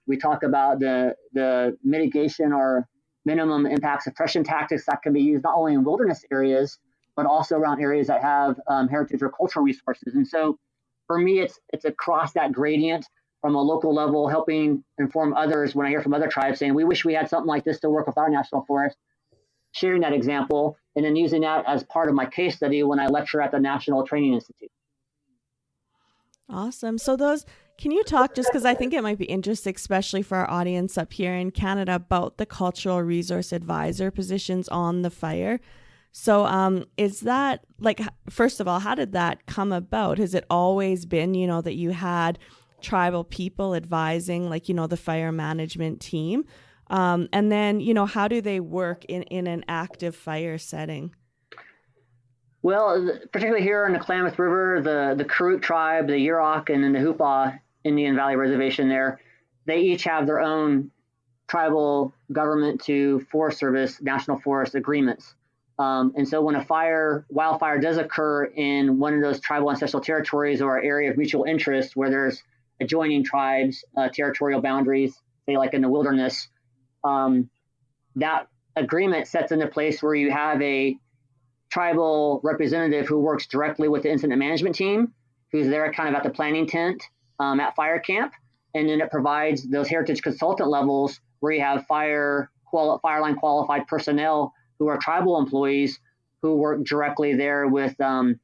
We talk about the mitigation or minimum impact suppression tactics that can be used not only in wilderness areas, but also around areas that have heritage or cultural resources. And so for me, it's across that gradient from a local level, helping inform others when I hear from other tribes saying, we wish we had something like this to work with our national forest, sharing that example, and then using that as part of my case study when I lecture at the National Training Institute. Awesome. So can you talk, just because I think it might be interesting, especially for our audience up here in Canada, about the cultural resource advisor positions on the fire? So is that, first of all, how did that come about? Has it always been, that you had tribal people advising, the fire management team? And then, how do they work in an active fire setting? Well, particularly here in the Klamath River, the Karuk tribe, the Yurok, and then the Hupa Indian Valley Reservation there, they each have their own tribal government to Forest Service, National Forest agreements. And so when a wildfire does occur in one of those tribal ancestral territories or area of mutual interest where there's adjoining tribes, territorial boundaries, say like in the wilderness, that agreement sets into place where you have a tribal representative who works directly with the incident management team, who's there kind of at the planning tent at fire camp. And then it provides those heritage consultant levels where you have fire line qualified personnel who are tribal employees who work directly there with the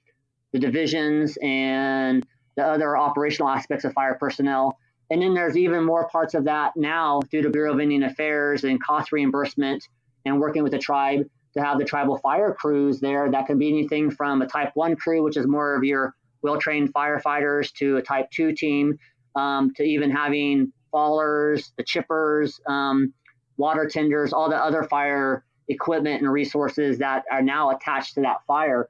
divisions and the other operational aspects of fire personnel. And then there's even more parts of that now through the Bureau of Indian Affairs and cost reimbursement and working with the tribe to have the tribal fire crews there. That can be anything from a type 1 crew, which is more of your well-trained firefighters, to a type 2 team, to even having fallers, the chippers, water tenders, all the other fire equipment and resources that are now attached to that fire.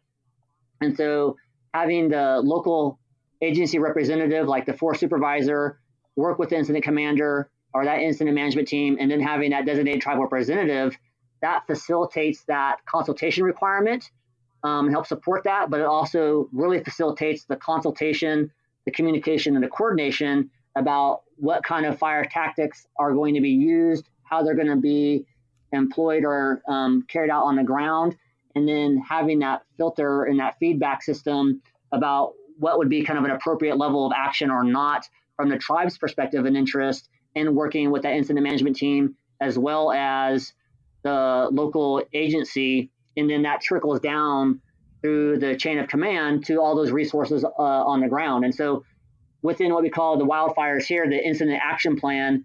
And so having the local agency representative, like the forest supervisor, work with the incident commander or that incident management team, and then having that designated tribal representative, that facilitates that consultation requirement, and helps support that, but it also really facilitates the consultation, the communication, and the coordination about what kind of fire tactics are going to be used, how they're going to be employed or carried out on the ground, and then having that filter and that feedback system about what would be kind of an appropriate level of action or not from the tribe's perspective and interest, and working with that incident management team as well as the local agency. And then that trickles down through the chain of command to all those resources on the ground. And so within what we call the wildfires here, the incident action plan,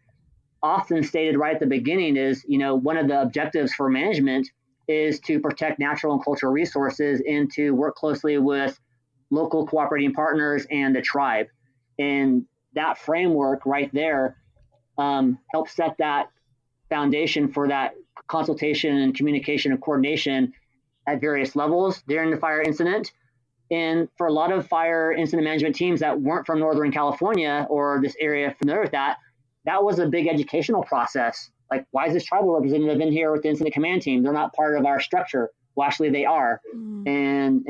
often stated right at the beginning is, one of the objectives for management is to protect natural and cultural resources and to work closely with local cooperating partners and the tribe. And that framework right there helps set that foundation for that consultation and communication and coordination at various levels during the fire incident. And for a lot of fire incident management teams that weren't from Northern California or this area familiar with that, that was a big educational process. Like, why is this tribal representative in here with the incident command team? They're not part of our structure. Well, actually they are. And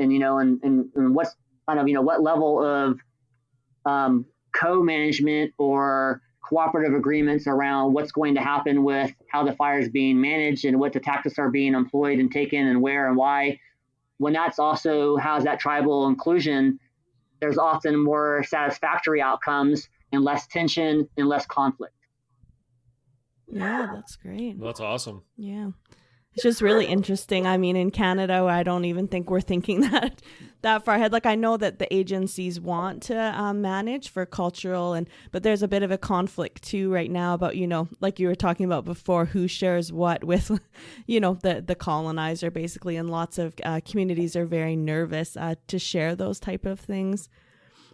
what's kind of, what level of co-management or cooperative agreements around what's going to happen with how the fire is being managed and what the tactics are being employed and taken and where and why. When that's also has that tribal inclusion, there's often more satisfactory outcomes and less tension and less conflict. Yeah, that's great. Well, that's awesome. Yeah. It's just really interesting. I mean, in Canada, I don't even think we're thinking that far ahead. Like, I know that the agencies want to manage for cultural, but there's a bit of a conflict too right now about, like you were talking about before, who shares what with, the colonizer basically. And lots of communities are very nervous to share those type of things.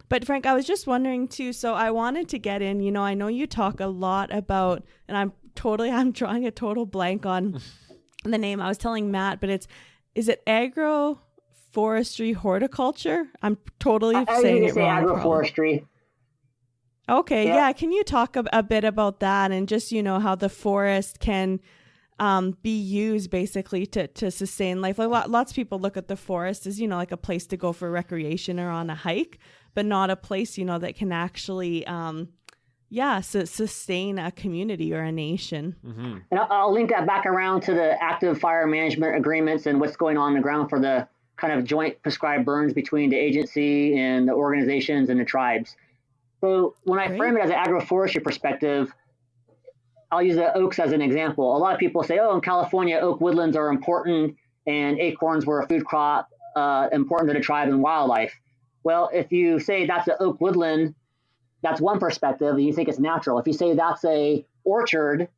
But Frank, I was just wondering too, so I wanted to get in, I know you talk a lot about, and I'm drawing a total blank on the name. I was telling Matt, but is it agroforestry horticulture? I'm totally saying it wrong. Agroforestry. Okay, yeah. Can you talk a bit about that and just, how the forest can be used basically to sustain life. Like lots of people look at the forest as, like a place to go for recreation or on a hike, but not a place, that can actually, sustain a community or a nation. Mm-hmm. And I'll link that back around to the active fire management agreements and what's going on the ground for the kind of joint prescribed burns between the agency and the organizations and the tribes. So when I frame it as an agroforestry perspective, I'll use the oaks as an example. A lot of people say, in California, oak woodlands are important and acorns were a food crop, important to the tribe and wildlife. Well, if you say that's an oak woodland, that's one perspective, and you think it's natural. If you say that's a orchard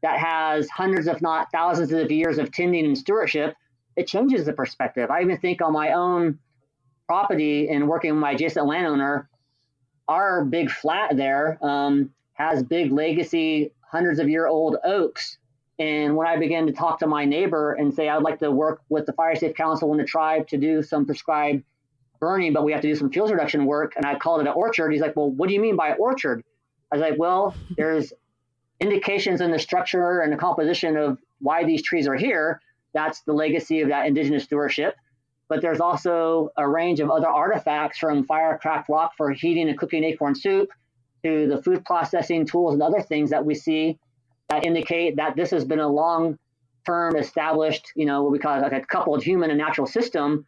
that has hundreds, if not thousands of years of tending and stewardship, it changes the perspective. I even think on my own property and working with my adjacent landowner, our big flat there has big legacy, hundreds of year old oaks. And when I began to talk to my neighbor and say, I'd like to work with the Fire Safe Council and the tribe to do some prescribed burning, but we have to do some fuels reduction work, and I called it an orchard. He's like, well, what do you mean by orchard? I was like, well, there's indications in the structure and the composition of why these trees are here. That's the legacy of that indigenous stewardship. But there's also a range of other artifacts, from fire cracked rock for heating and cooking acorn soup to the food processing tools and other things that we see that indicate that this has been a long-term established, what we call like a coupled human and natural system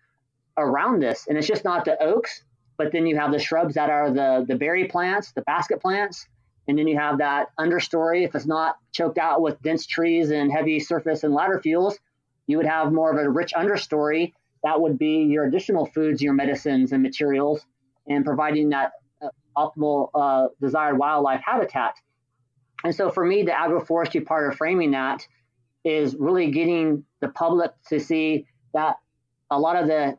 around this. And it's just not the oaks, but then you have the shrubs that are the berry plants, the basket plants. And then you have that understory. If it's not choked out with dense trees and heavy surface and ladder fuels, you would have more of a rich understory. That would be your additional foods, your medicines and materials, and providing that optimal desired wildlife habitat. And so for me, the agroforestry part of framing that is really getting the public to see that a lot of the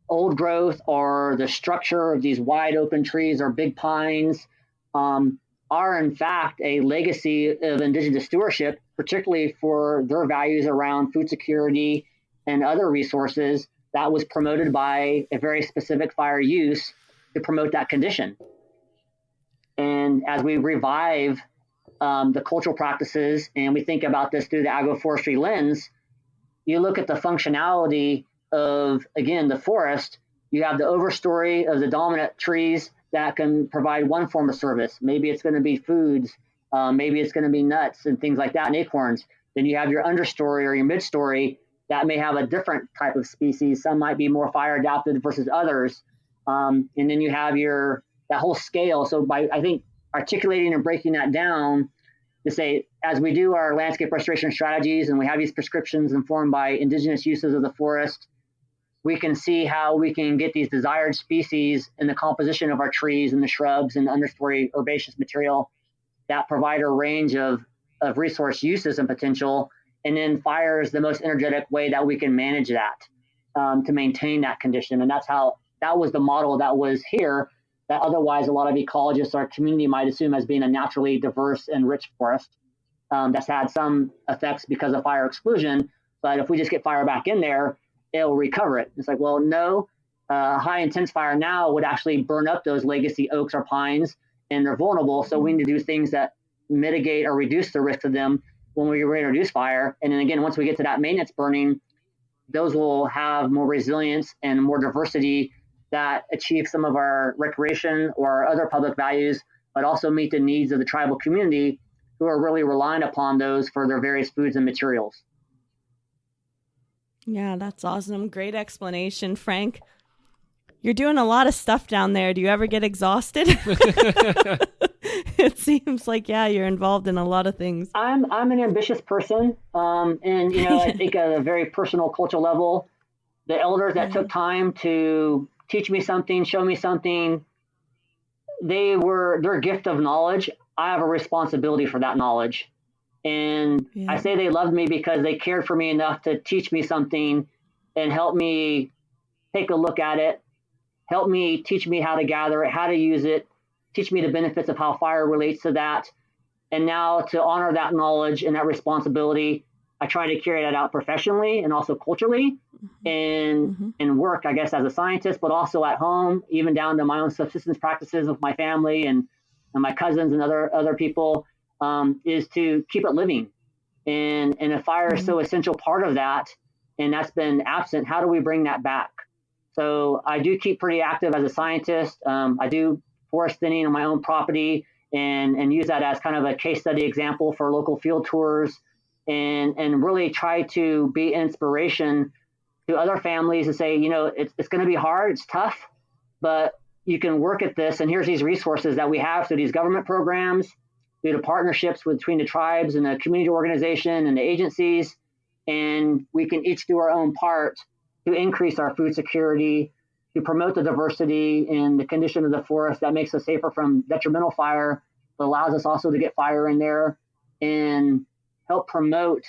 old growth or the structure of these wide open trees or big pines are in fact a legacy of indigenous stewardship, particularly for their values around food security and other resources that was promoted by a very specific fire use to promote that condition. And as we revive the cultural practices and we think about this through the agroforestry lens, you look at the functionality of, again, the forest. You have the overstory of the dominant trees that can provide one form of service. Maybe it's going to be foods, maybe it's going to be nuts and things like that, and acorns. Then you have your understory or your midstory that may have a different type of species. Some might be more fire adapted versus others. And then you have that whole scale. So by, I think, articulating and breaking that down to say, as we do our landscape restoration strategies and we have these prescriptions informed by indigenous uses of the forest, we can see how we can get these desired species in the composition of our trees and the shrubs and the understory herbaceous material that provide a range of resource uses and potential. And then fire is the most energetic way that we can manage that to maintain that condition. And that was the model that was here, that otherwise a lot of ecologists or community might assume as being a naturally diverse and rich forest that's had some effects because of fire exclusion. But if we just get fire back in there, it'll recover it. It's like, well, no, high intense fire now would actually burn up those legacy oaks or pines, and they're vulnerable. So we need to do things that mitigate or reduce the risk of them when we reintroduce fire. And then again, once we get to that maintenance burning, those will have more resilience and more diversity that achieve some of our recreation or other public values, but also meet the needs of the tribal community who are really relying upon those for their various foods and materials. Yeah, that's awesome. Great explanation, Frank. You're doing a lot of stuff down there. Do you ever get exhausted? It seems like, you're involved in a lot of things. I'm an ambitious person. And, I think at a very personal cultural level, the elders that took time to teach me something, show me something, their gift of knowledge. I have a responsibility for that knowledge. And I say they loved me because they cared for me enough to teach me something and help me take a look at it, help me teach me how to gather it, how to use it, teach me the benefits of how fire relates to that. And now to honor that knowledge and that responsibility, I try to carry that out professionally and also culturally and work, I guess, as a scientist, but also at home, even down to my own subsistence practices with my family and my cousins and other people, is to keep it living. And a fire is so essential part of that, and that's been absent. How do we bring that back? So I do keep pretty active as a scientist. I do forest thinning on my own property and use that as kind of a case study example for local field tours, and really try to be inspiration to other families and say, it's going to be hard, it's tough, but you can work at this. And here's these resources that we have through these government programs, through the partnerships between the tribes and the community organization and the agencies. And we can each do our own part to increase our food security, to promote the diversity and the condition of the forest that makes us safer from detrimental fire, but allows us also to get fire in there and help promote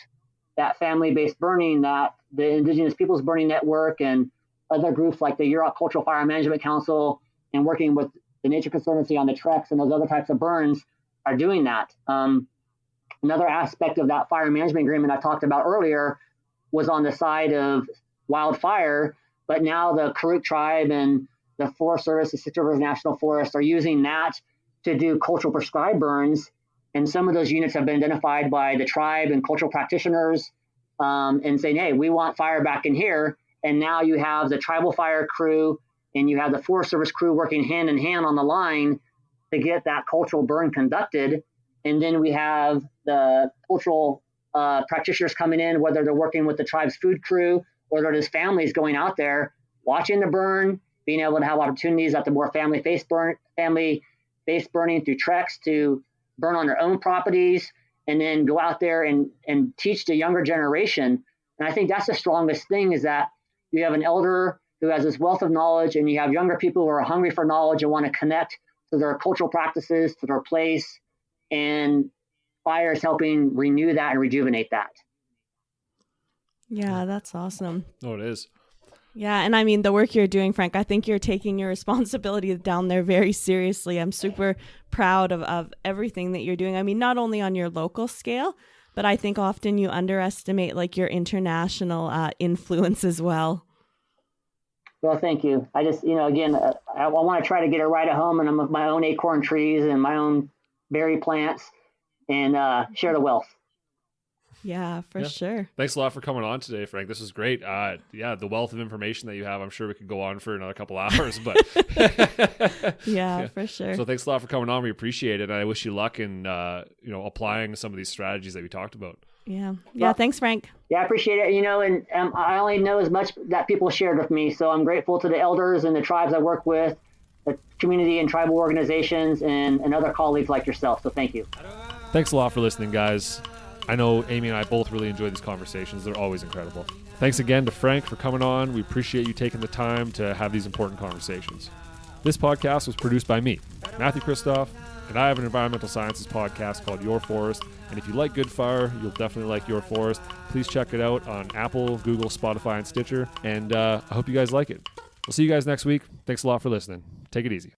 that family-based burning that the Indigenous Peoples Burning Network and other groups like the Yurok Cultural Fire Management Council and working with the Nature Conservancy on the treks and those other types of burns are doing that. Another aspect of that fire management agreement I talked about earlier was on the side of wildfire, but now the Karuk tribe and the Forest Service, the Six Rivers National Forest, are using that to do cultural prescribed burns. And some of those units have been identified by the tribe and cultural practitioners and saying, hey, we want fire back in here. And now you have the tribal fire crew and you have the Forest Service crew working hand in hand on the line to get that cultural burn conducted. And then we have the cultural practitioners coming in, whether they're working with the tribe's food crew or they're just families going out there, watching the burn, being able to have opportunities at the more family-based burning through treks to burn on their own properties, and then go out there and teach the younger generation. And I think that's the strongest thing, is that you have an elder who has this wealth of knowledge, and you have younger people who are hungry for knowledge and want to connect to their cultural practices, to their place, and fire is helping renew that and rejuvenate that. Yeah, that's awesome. Oh, it is. Yeah, and I mean, the work you're doing, Frank, I think you're taking your responsibility down there very seriously. I'm super proud of everything that you're doing. I mean, not only on your local scale, but I think often you underestimate like your international influence as well. Well, thank you. I just, again, I want to try to get it right at home, and I'm with my own acorn trees and my own berry plants, and share the wealth. Yeah, for sure. Thanks a lot for coming on today, Frank. This was great. The wealth of information that you have, I'm sure we could go on for another couple hours, but yeah, for sure. So thanks a lot for coming on. We appreciate it. And I wish you luck in, applying some of these strategies that we talked about. Yeah. Yeah. Thanks, Frank. Yeah, I appreciate it. And I only know as much that people shared with me. So I'm grateful to the elders and the tribes I work with, the community and tribal organizations, and other colleagues like yourself. So thank you. Thanks a lot for listening, guys. I know Amy and I both really enjoy these conversations. They're always incredible. Thanks again to Frank for coming on. We appreciate you taking the time to have these important conversations. This podcast was produced by me, Matthew Kristoff, and I have an environmental sciences podcast called Your Forest. And if you like good fire, you'll definitely like Your Forest. Please check it out on Apple, Google, Spotify, and Stitcher. And I hope you guys like it. We'll see you guys next week. Thanks a lot for listening. Take it easy.